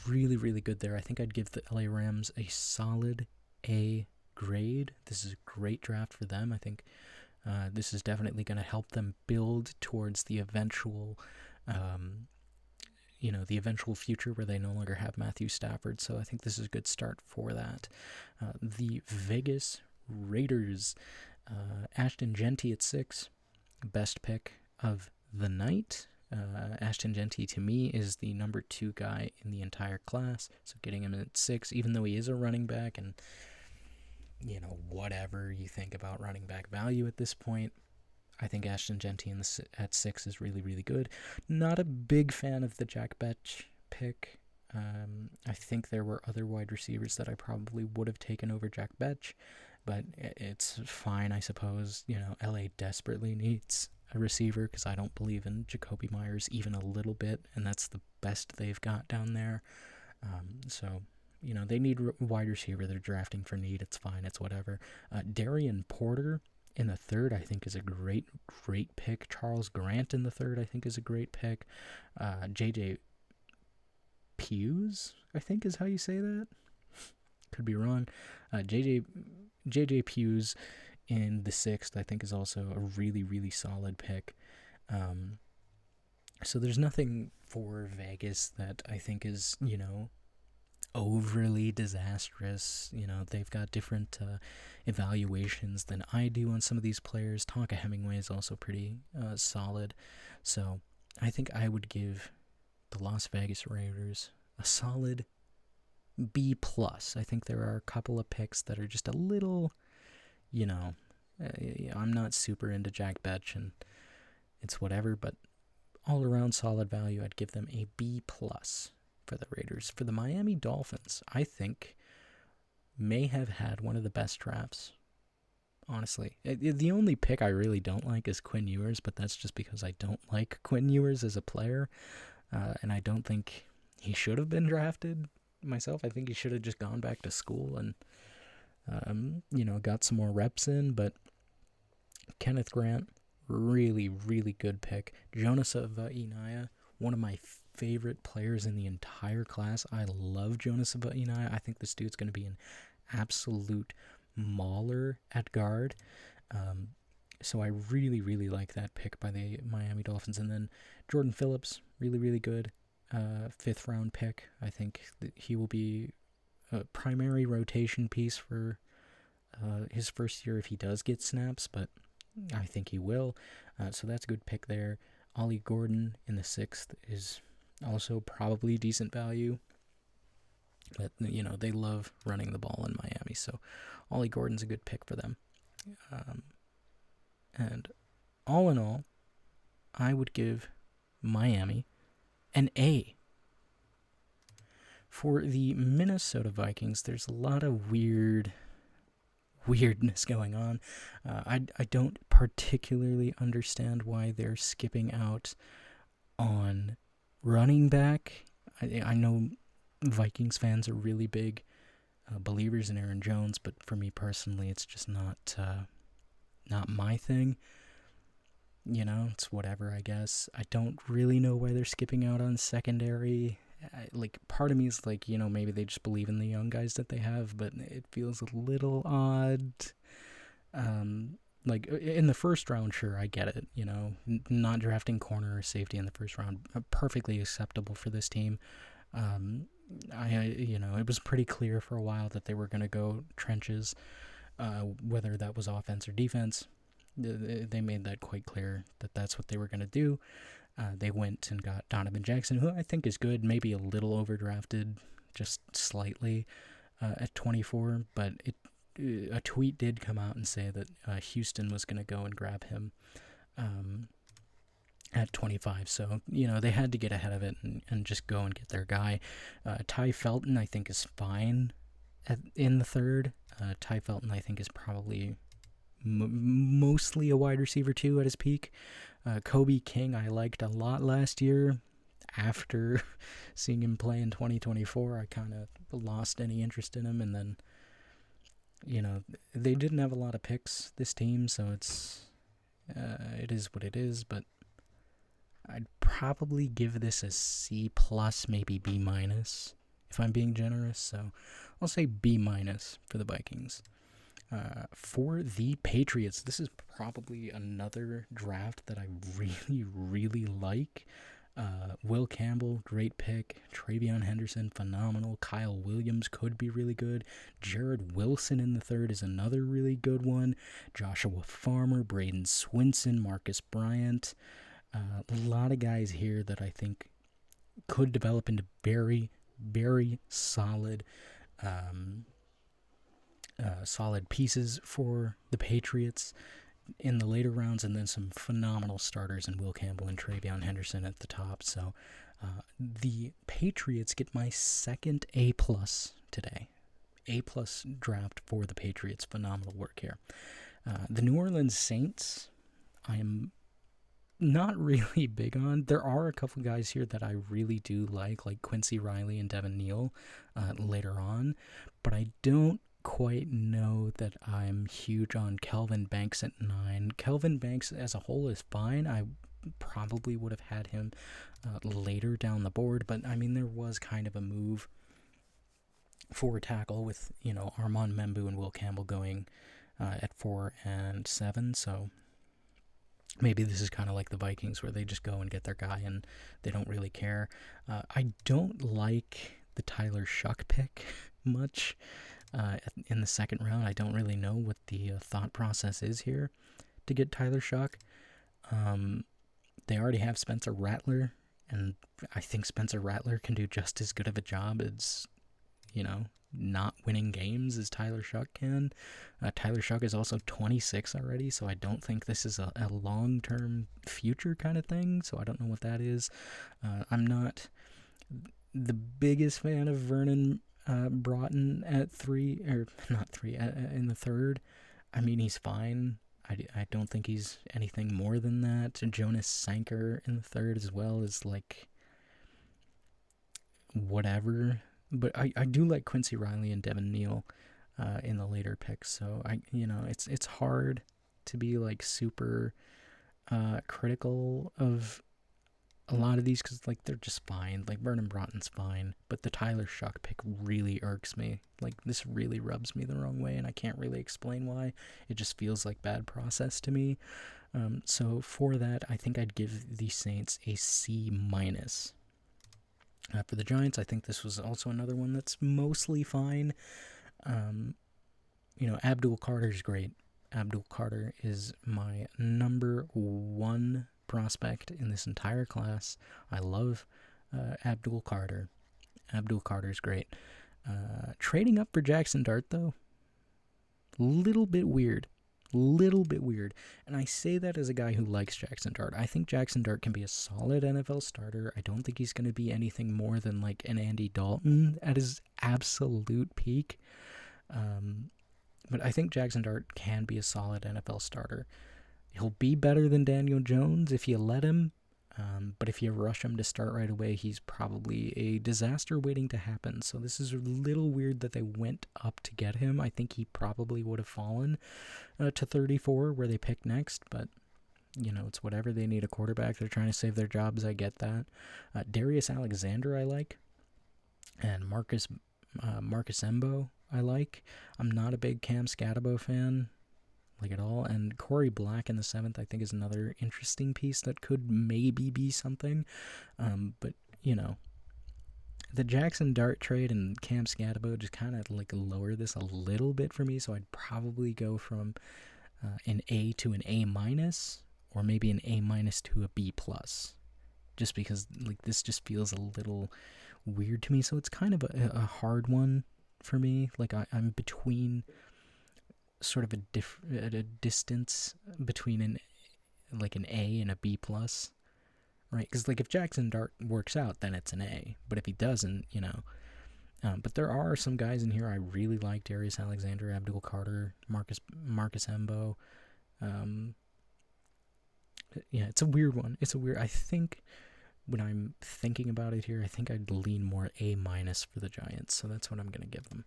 S1: really, really good there. I think I'd give the LA Rams a solid A grade. This is a great draft for them. I think this is definitely going to help them build towards the eventual the eventual future where they no longer have Matthew Stafford. So I think this is a good start for that. The Vegas Raiders, Ashton Jeanty at 6, best pick of the night. Ashton Jeanty, to me, is the number 2 guy in the entire class. So getting him at 6, even though he is a running back, and whatever you think about running back value at this point, I think Ashton Jeanty at 6 is really, really good. Not a big fan of the Jack Betch pick. I think there were other wide receivers that I probably would have taken over Jack Betch, but it's fine, I suppose. LA desperately needs a receiver because I don't believe in Jacoby Myers even a little bit, and that's the best they've got down there. So they need wide receiver. They're drafting for need. It's fine. It's whatever. Darian Porter in the third, I think, is a great, great pick. Charles Grant in the third, I think, is a great pick. J.J. Pews, I think is how you say that. Could be wrong. J.J. Pews in the sixth, I think, is also a really, really solid pick. So there's nothing for Vegas that I think is, overly disastrous. You know, they've got different evaluations than I do on some of these players. Tonka Hemingway is also pretty solid. So I think I would give the Las Vegas Raiders a solid B+. I think there are a couple of picks that are just a little, you know, I'm not super into Jack Betch and it's whatever, but all around solid value, I'd give them a B+ for the Raiders. For the Miami Dolphins, I think may have had one of the best drafts, honestly. The only pick I really don't like is Quinn Ewers, but that's just because I don't like Quinn Ewers as a player, and I don't think he should have been drafted myself. I think he should have just gone back to school and, got some more reps in, but Kenneth Grant, really, really good pick. Jonas Ivainia, one of my favorite players in the entire class. I love Jonas Ivainia. I think this dude's going to be an absolute mauler at guard. So I really, really like that pick by the Miami Dolphins. And then Jordan Phillips, really, really good 5th round pick. I think that he will be a primary rotation piece for his first year if he does get snaps, but I think he will. So that's a good pick there. Ollie Gordon in the 6th is also probably decent value. But, they love running the ball in Miami, so Ollie Gordon's a good pick for them. And all in all, I would give Miami an A. For the Minnesota Vikings, there's a lot of weirdness going on. I don't particularly understand why they're skipping out on running back. I know Vikings fans are really big believers in Aaron Jones, but for me personally, it's just not my thing. It's whatever, I guess. I don't really know why they're skipping out on secondary. Part of me is like, maybe they just believe in the young guys that they have, but it feels a little odd. In the first round, sure, I get it. Not drafting corner or safety in the first round, perfectly acceptable for this team. It was pretty clear for a while that they were going to go trenches, whether that was offense or defense. They made that quite clear that that's what they were going to do. They went and got Donovan Jackson, who I think is good, maybe a little overdrafted, just slightly at 24. But a tweet did come out and say that Houston was going to go and grab him at 25. So, they had to get ahead of it and just go and get their guy. Ty Felton, I think, is fine in the 3rd. Ty Felton, I think, is probably mostly a wide receiver too at his peak. Kobe King I liked a lot last year. After seeing him play in 2024, I kind of lost any interest in him. And then, they didn't have a lot of picks, this team, so it is what it is. But I'd probably give this a C+, maybe B-, if I'm being generous. So I'll say B- for the Vikings. For the Patriots, this is probably another draft that I really, really like. Will Campbell, great pick. Travion Henderson, phenomenal. Kyle Williams could be really good. Jared Wilson in the 3rd is another really good one. Joshua Farmer, Braden Swinson, Marcus Bryant. A lot of guys here that I think could develop into very, very solid solid pieces for the Patriots in the later rounds, and then some phenomenal starters in Will Campbell and Travion Henderson at the top. So the Patriots get my second A+ today. A+ draft for the Patriots. Phenomenal work here. The New Orleans Saints, I am not really big on. There are a couple guys here that I really do like Quincy Riley and Devin Neal later on, but I don't quite know that I'm huge on Kelvin Banks at 9. Kelvin Banks as a whole is fine. I probably would have had him later down the board, but I mean, there was kind of a move for tackle with, Armand Membu and Will Campbell going at 4 and 7, so maybe this is kind of like the Vikings where they just go and get their guy and they don't really care. I don't like the Tyler Shuck pick much in the second round. I don't really know what the thought process is here to get Tyler Shuck. They already have Spencer Rattler, and I think Spencer Rattler can do just as good of a job as, not winning games as Tyler Shuck can. Tyler Shuck is also 26 already, so I don't think this is a long-term future kind of thing, so I don't know what that is. I'm not the biggest fan of Vernon Broughton at 3, or not 3, in the third. I mean, he's fine. I don't think he's anything more than that. Jonas Sanker in the third as well is like whatever. But I do like Quincy Riley and Devin Neal in the later picks. So it's hard to be like super critical of a lot of these because like they're just fine. Like Vernon Broughton's fine, but the Tyler Shuck pick really irks me. Like this really rubs me the wrong way, and I can't really explain why. It just feels like bad process to me. So for that, I think I'd give the Saints a C-. For the Giants, I think this was also another one that's mostly fine. Abdul Carter's great. Abdul Carter is my number one prospect in this entire class. I love Abdul Carter. Abdul Carter's great. Trading up for Jackson Dart, though, little bit weird. And I say that as a guy who likes Jackson Dart. I think Jackson Dart can be a solid NFL starter. I don't think he's going to be anything more than like an Andy Dalton at his absolute peak. But I think Jackson Dart can be a solid NFL starter. He'll be better than Daniel Jones if you let him, but if you rush him to start right away, he's probably a disaster waiting to happen. So this is a little weird that they went up to get him. I think he probably would have fallen to 34 where they picked next, but it's whatever. They need a quarterback. They're trying to save their jobs. I get that. Darius Alexander I like, and Marcus Embo I like. I'm not a big Cam Scatabo fan, like at all. And Corey Black in the 7th, I think, is another interesting piece that could maybe be something. But the Jackson Dart trade and Cam Scatabo just kind of like lower this a little bit for me. So I'd probably go from an A to an A-, or maybe an A- to a B+. Just because like this just feels a little weird to me. So it's kind of a hard one for me. Like I'm between sort of a distance between an A and a B+, right? Because like if Jackson Dart works out, then it's an A. But if he doesn't, but there are some guys in here I really like: Darius Alexander, Abdul Carter, Marcus Embo. It's a weird one. I think when I'm thinking about it here, I think I'd lean more A- for the Giants. So that's what I'm going to give them.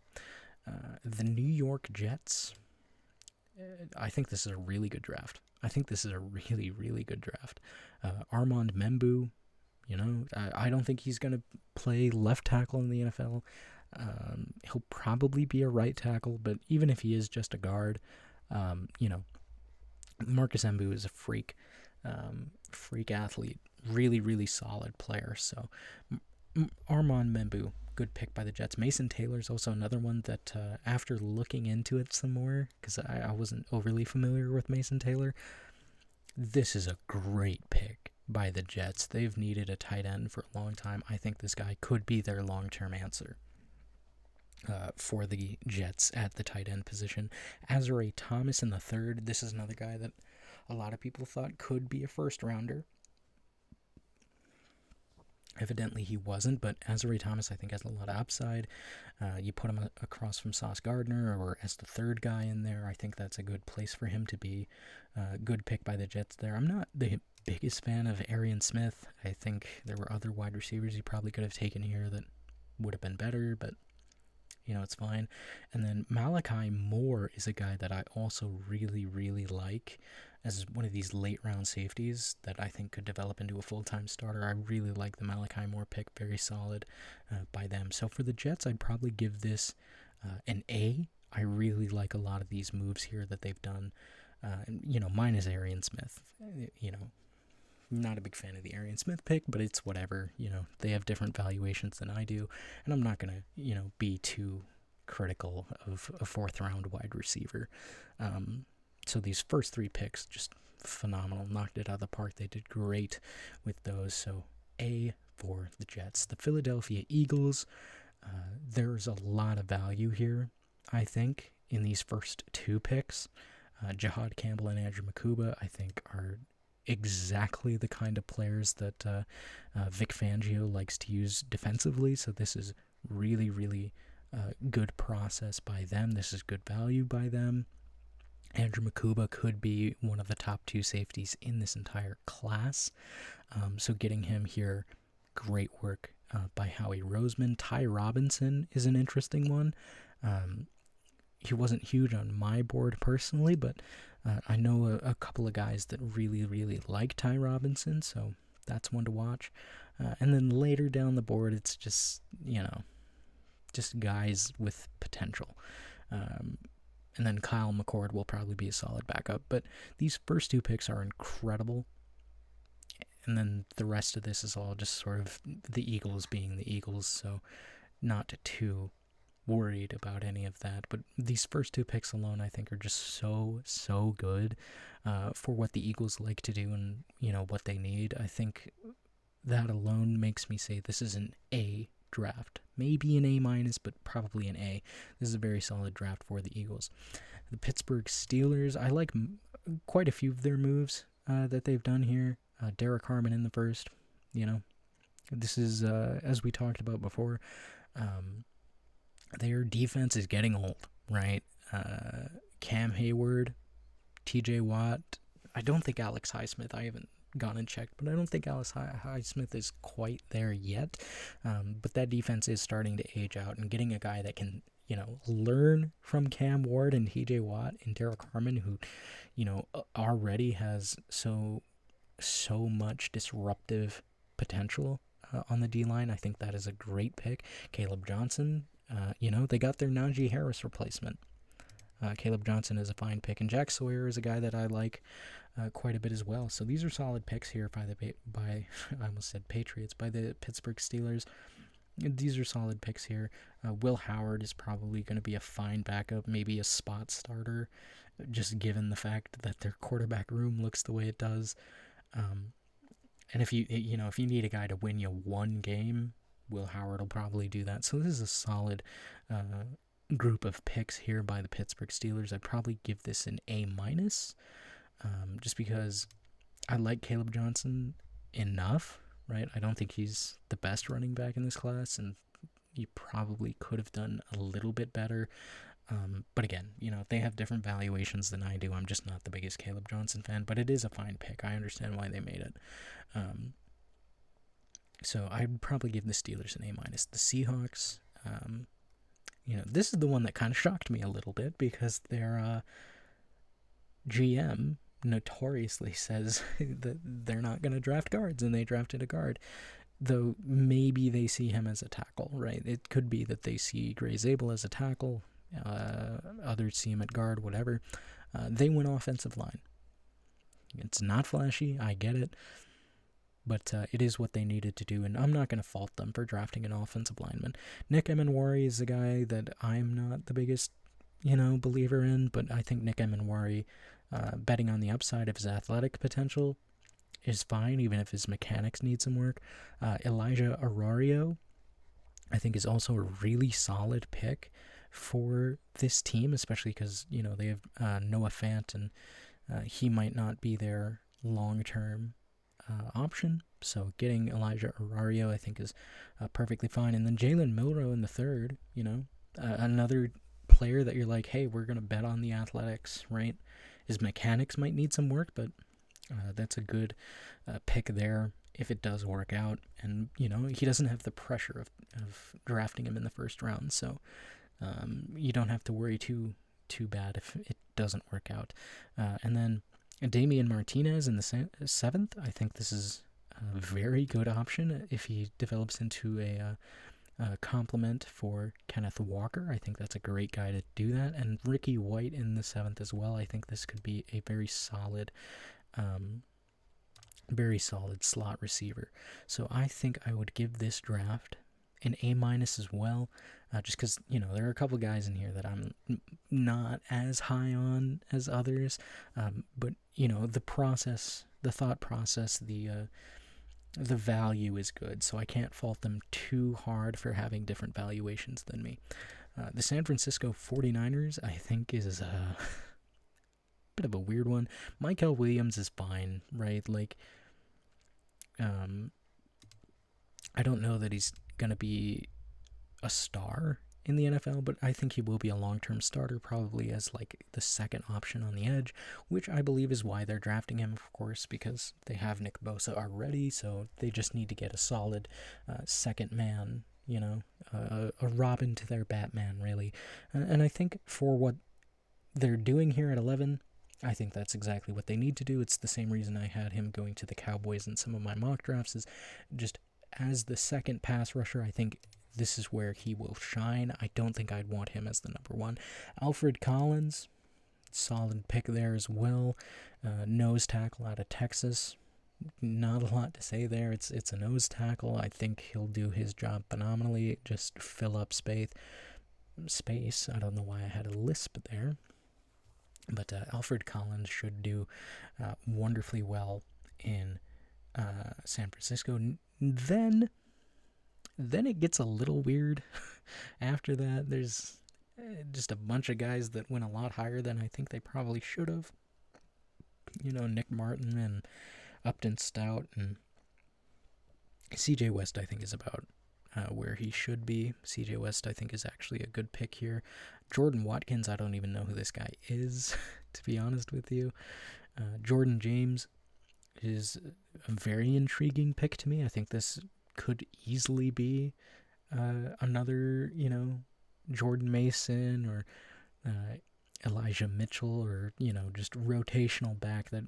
S1: The New York Jets. I think this is a really good draft. Really, really good draft. Armand Membu, I don't think he's going to play left tackle in the NFL. He'll probably be a right tackle, but even if he is just a guard, Marcus Embu is a freak athlete, really, really solid player. So Armand Membu, good pick by the Jets. Mason Taylor's also another one that after looking into it some more, because I wasn't overly familiar with Mason Taylor, this is a great pick by the Jets. They've needed a tight end for a long time. I think this guy could be their long-term answer for the Jets at the tight end position. Azrae Thomas in the 3rd. This is another guy that a lot of people thought could be a first-rounder. Evidently he wasn't, but Azrae Thomas I think has a lot of upside. You put him across from Sauce Gardner or as the 3rd guy in there, I think that's a good place for him to be. Good pick by the Jets there. I'm not the biggest fan of Arian Smith. I think there were other wide receivers he probably could have taken here that would have been better, but it's fine. And then Malachi Moore is a guy that I also really, really like as one of these late-round safeties that I think could develop into a full-time starter. I really like the Malachi Moore pick. Very solid by them. So for the Jets, I'd probably give this an A. I really like a lot of these moves here that they've done. Minus Arian Smith. Not a big fan of the Arian Smith pick, but it's whatever. They have different valuations than I do, and I'm not going to, be too critical of a fourth round wide receiver. So these first three picks, just phenomenal. Knocked it out of the park. They did great with those. So A for the Jets. The Philadelphia Eagles, there's a lot of value here, I think, in these first two picks. Jahad Campbell and Andrew Makuba, I think, are exactly the kind of players that Vic Fangio likes to use defensively. So this is really, really good process by them. This is good value by them. Andrew Makuba could be one of the top two safeties in this entire class. So getting him here, great work by Howie Roseman. Ty Robinson is an interesting one. He wasn't huge on my board personally, but I know a couple of guys that really, really like Ty Robinson, so that's one to watch. And then later down the board, it's just, just guys with potential. And then Kyle McCord will probably be a solid backup. But these first two picks are incredible. And then the rest of this is all just sort of the Eagles being the Eagles, so not too worried about any of that. But these first two picks alone, I think, are just so good for what the Eagles like to do and, what they need. I think that alone makes me say this is an A draft. Maybe an A-, but probably an A. This is a very solid draft for the Eagles. The Pittsburgh Steelers, I like quite a few of their moves that they've done here. Derek Harmon in the first, This is, as we talked about before, their defense is getting old, right? Cam Hayward, TJ Watt. I don't think Alex Highsmith, I haven't gone and checked, but I don't think Alex Highsmith is quite there yet. But that defense is starting to age out, and getting a guy that can, learn from Cam Ward and TJ Watt and Derek Harmon, who, already has so much disruptive potential on the D-line. I think that is a great pick. Caleb Johnson, they got their Najee Harris replacement. Caleb Johnson is a fine pick, and Jack Sawyer is a guy that I like quite a bit as well. So these are solid picks here by I almost said Patriots, by the Pittsburgh Steelers. These are solid picks here. Will Howard is probably going to be a fine backup, maybe a spot starter, just given the fact that their quarterback room looks the way it does. And if you need a guy to win you one game, Will Howard will probably do that. So this is a solid group of picks here by the Pittsburgh Steelers. I'd probably give this an A-, just because I like Caleb Johnson enough, right? I don't think he's the best running back in this class, and he probably could have done a little bit better. But again, they have different valuations than I do. I'm just not the biggest Caleb Johnson fan, but it is a fine pick. I understand why they made it. So I'd probably give the Steelers an A-. The Seahawks, this is the one that kind of shocked me a little bit, because their GM notoriously says that they're not going to draft guards, and they drafted a guard. Though maybe they see him as a tackle, right? It could be that they see Gray Zabel as a tackle. Others see him at guard, whatever. They went offensive line. It's not flashy, I get it, but it is what they needed to do, and I'm not going to fault them for drafting an offensive lineman. Nick Emenwari is a guy that I'm not the biggest, believer in, but I think Nick Emenwari, betting on the upside of his athletic potential, is fine, even if his mechanics need some work. Elijah Arario, I think, is also a really solid pick for this team, especially because, they have Noah Fant, and he might not be their long-term option. So getting Elijah Arario, I think, is perfectly fine. And then Jalen Milroe in the third, another player that you're like, hey, we're going to bet on the athletics, right? His mechanics might need some work, but that's a good pick there if it does work out. And, he doesn't have the pressure of drafting him in the first round, so you don't have to worry too bad if it doesn't work out. And then Damian Martinez in the seventh, I think this is a very good option if he develops into a complement for Kenneth Walker. I think that's a great guy to do that. And Ricky White in the seventh as well. I think this could be a very solid Very solid slot receiver. So I think I would give this draft an A minus as well, just because there are a couple guys in here that I'm not as high on as others, but the process, the thought process, the value is good, so I can't fault them too hard for having different valuations than me. The San Francisco 49ers, I think, is a bit of a weird one. Michael Williams is fine, right? Like, I don't know that he's going to be a star in the NFL, but I think he will be a long-term starter, probably as like the second option on the edge, which I believe is why they're drafting him, of course, because they have Nick Bosa already, so they just need to get a solid second man, a Robin to their Batman, really. And I think for what they're doing here at 11, I think that's exactly what they need to do. It's the same reason I had him going to the Cowboys in some of my mock drafts, is just as the second pass rusher. I think this is where he will shine. I don't think I'd want him as the number one. Alfred Collins, solid pick there as well. Nose tackle out of Texas. Not a lot to say there. It's a nose tackle. I think he'll do his job phenomenally. Just fill up space. I don't know why I had a lisp there. But Alfred Collins should do wonderfully well in San Francisco. Then it gets a little weird. After that, there's just a bunch of guys that went a lot higher than I think they probably should have. Nick Martin and Upton Stout and CJ West, I think, is about where he should be. CJ West, I think, is actually a good pick here. Jordan Watkins, I don't even know who this guy is, to be honest with you. Jordan James is a very intriguing pick to me. I think this could easily be another, Jordan Mason or Elijah Mitchell, or, just rotational back that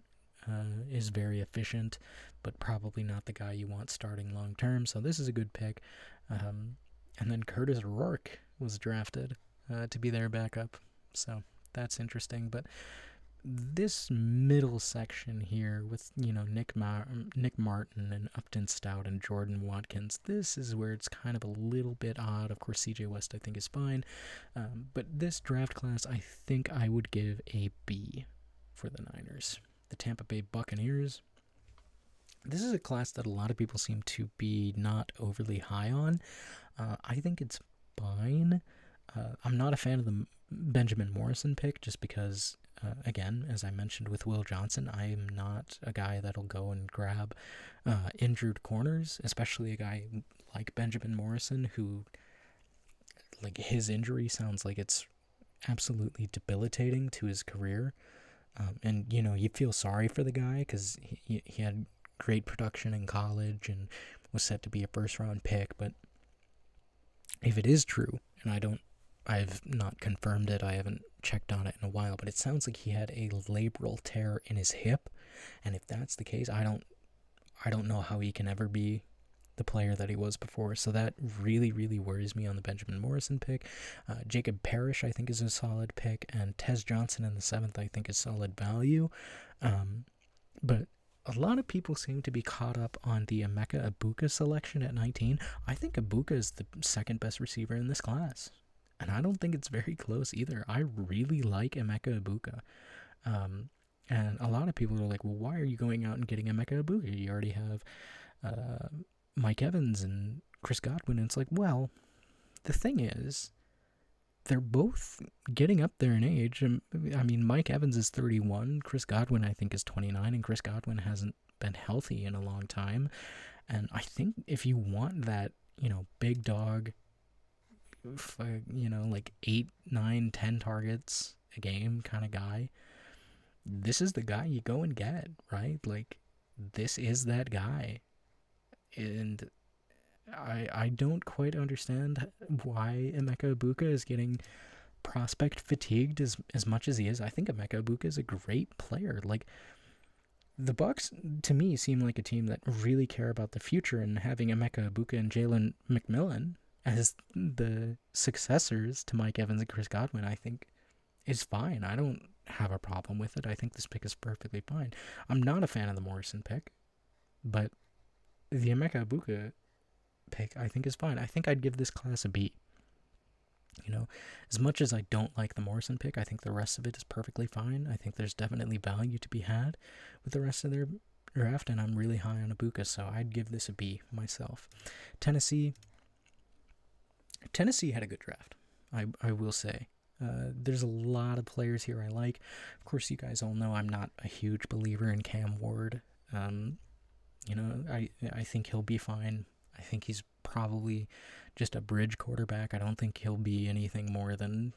S1: is very efficient, but probably not the guy you want starting long term. So this is a good pick. And then Curtis Rourke was drafted to be their backup. So that's interesting. But this middle section here with, Nick Martin and Upton Stout and Jordan Watkins, this is where it's kind of a little bit odd. Of course, CJ West I think is fine. But this draft class, I think I would give a B for the Niners. The Tampa Bay Buccaneers. This is a class that a lot of people seem to be not overly high on. I think it's fine. I'm not a fan of the Benjamin Morrison pick just because, again, as I mentioned with Will Johnson, I am not a guy that'll go and grab injured corners, especially a guy like Benjamin Morrison who, like, his injury sounds like it's absolutely debilitating to his career. And, you feel sorry for the guy because he had great production in college and was set to be a first-round pick. But if it is true, and I've not confirmed it, I haven't checked on it in a while, but it sounds like he had a labral tear in his hip. And if that's the case, I don't know how he can ever be the player that he was before. So that really, really worries me on the Benjamin Morrison pick. Jacob Parrish, I think, is a solid pick, and Tez Johnson in the 7th, I think, is solid value. But a lot of people seem to be caught up on the Emeka Egbuka selection at 19. I think Egbuka is the second best receiver in this class, and I don't think it's very close either. I really like Emeka Egbuka. And a lot of people are like, well, why are you going out and getting Emeka Egbuka? You already have Mike Evans and Chris Godwin. And it's like, well, the thing is, they're both getting up there in age. I mean, Mike Evans is 31. Chris Godwin, I think, is 29. And Chris Godwin hasn't been healthy in a long time. And I think if you want that, big dog, like 8, 9, 10 targets a game kind of guy, this is the guy you go and get, right? Like, this is that guy. And I don't quite understand why Emeka Egbuka is getting prospect fatigued as much as he is. I think Emeka Egbuka is a great player. Like, the Bucs, to me, seem like a team that really care about the future, and having Emeka Egbuka and Jalen McMillan as the successors to Mike Evans and Chris Godwin, I think, is fine. I don't have a problem with it. I think this pick is perfectly fine. I'm not a fan of the Morrison pick. but the Emeka Egbuka pick, I think, is fine. I think I'd give this class a B. You know, as much as I don't like the Morrison pick, I think the rest of it is perfectly fine. I think there's definitely value to be had with the rest of their draft, and I'm really high on Egbuka, so I'd give this a B myself. Tennessee had a good draft, I will say. There's a lot of players here I like. Of course, you guys all know I'm not a huge believer in Cam Ward. I think he'll be fine. I think he's probably just a bridge quarterback. I don't think he'll be anything more than,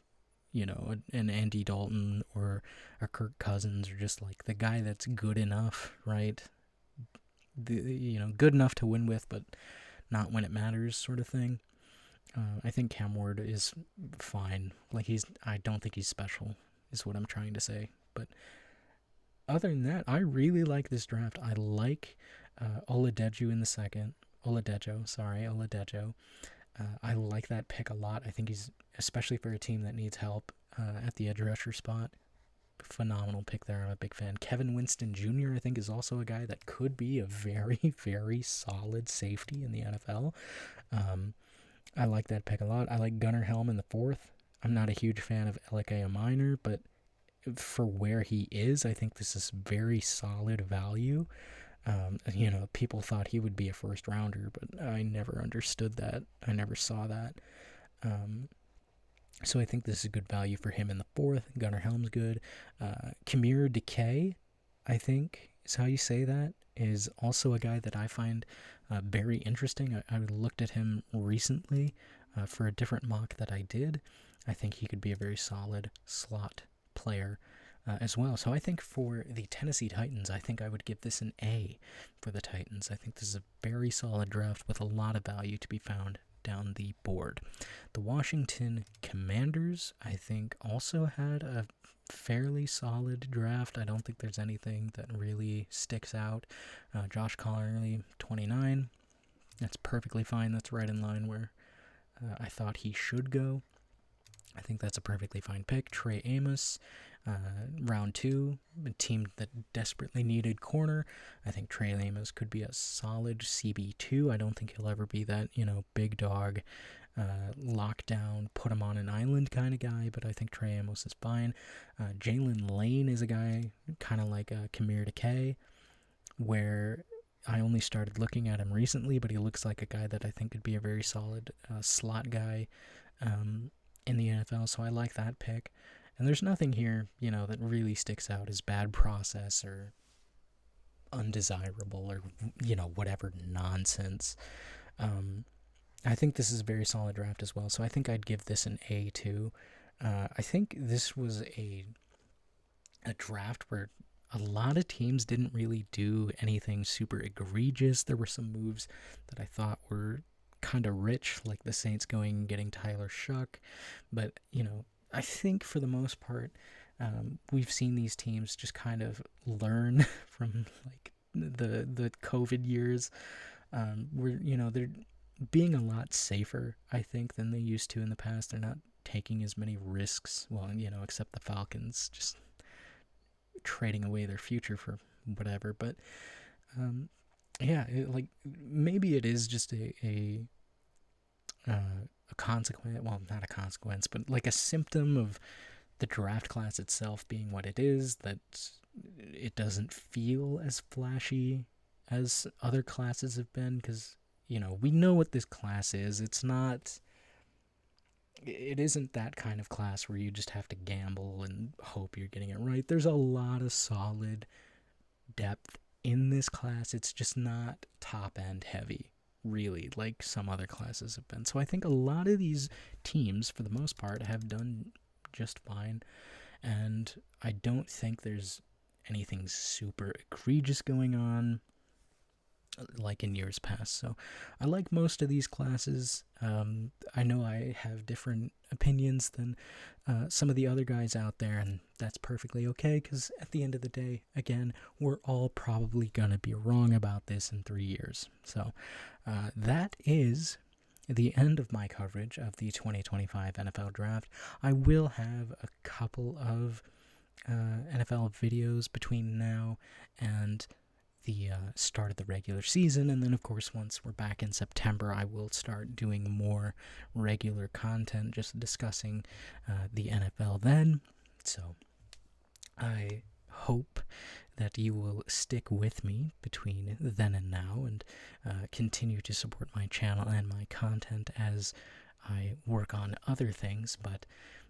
S1: an Andy Dalton or a Kirk Cousins, or just like the guy that's good enough, right? Good enough to win with, but not when it matters, sort of thing. I think Cam Ward is fine. I don't think he's special, is what I'm trying to say. But other than that, I really like this draft. I like Oladejo in the second. Oladejo. I like that pick a lot. I think he's, especially for a team that needs help at the edge rusher spot, phenomenal pick there. I'm a big fan. Kevin Winston Jr., I think, is also a guy that could be a very, very solid safety in the NFL. I like that pick a lot. I like Gunnar Helm in the fourth. I'm not a huge fan of Elike Minor, but for where he is, I think this is very solid value. People thought he would be a first rounder, but I never understood that. I never saw that. So I think this is good value for him in the fourth. Gunnar Helm's good. Kamir Decay, I think is how you say that, is also a guy that I find very interesting. I looked at him recently for a different mock that I did. I think he could be a very solid slot player as well. So I think for the Tennessee Titans, I think I would give this an A for the Titans. I think this is a very solid draft with a lot of value to be found down the board. The Washington Commanders, I think, also had a fairly solid draft. I don't think there's anything that really sticks out. Josh Conerly, 29. That's perfectly fine. That's right in line where I thought he should go. I think that's a perfectly fine pick. Trey Amos, round 2, a team that desperately needed corner. I think Trey Amos could be a solid CB2. I don't think he'll ever be that, big dog, lockdown, put him on an island kind of guy, but I think Trey Amos is fine. Jalen Lane is a guy kind of like Kamir Decay, where I only started looking at him recently, but he looks like a guy that I think could be a very solid slot guy in the NFL, so I like that pick. And there's nothing here, that really sticks out as bad process or undesirable or, whatever nonsense. I think this is a very solid draft as well, so I think I'd give this an A too. I think this was a draft where a lot of teams didn't really do anything super egregious. There were some moves that I thought were kind of rich, like the Saints going and getting Tyler Shuck, but I think for the most part we've seen these teams just kind of learn from like the COVID years, where they're being a lot safer, I think, than they used to in the past. They're not taking as many risks, well, except the Falcons just trading away their future for whatever, but maybe it is just a consequence, well, not a consequence, but like a symptom of the draft class itself being what it is, that it doesn't feel as flashy as other classes have been, because, we know what this class is. It isn't that kind of class where you just have to gamble and hope you're getting it right. There's a lot of solid depth in this class. It's just not top-end heavy, really, like some other classes have been. So I think a lot of these teams, for the most part, have done just fine, and I don't think there's anything super egregious going on like in years past. So I like most of these classes. I know I have different opinions than some of the other guys out there, and that's perfectly okay, because at the end of the day, again, we're all probably going to be wrong about this in 3 years. So that is the end of my coverage of the 2025 NFL Draft. I will have a couple of NFL videos between now and the start of the regular season, and then of course once we're back in September, I will start doing more regular content, just discussing the NFL then. So I hope that you will stick with me between then and now, and continue to support my channel and my content as I work on other things. But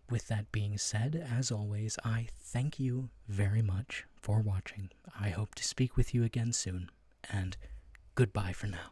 S1: with that being said, as always, I thank you very much for watching. I hope to speak with you again soon, and goodbye for now.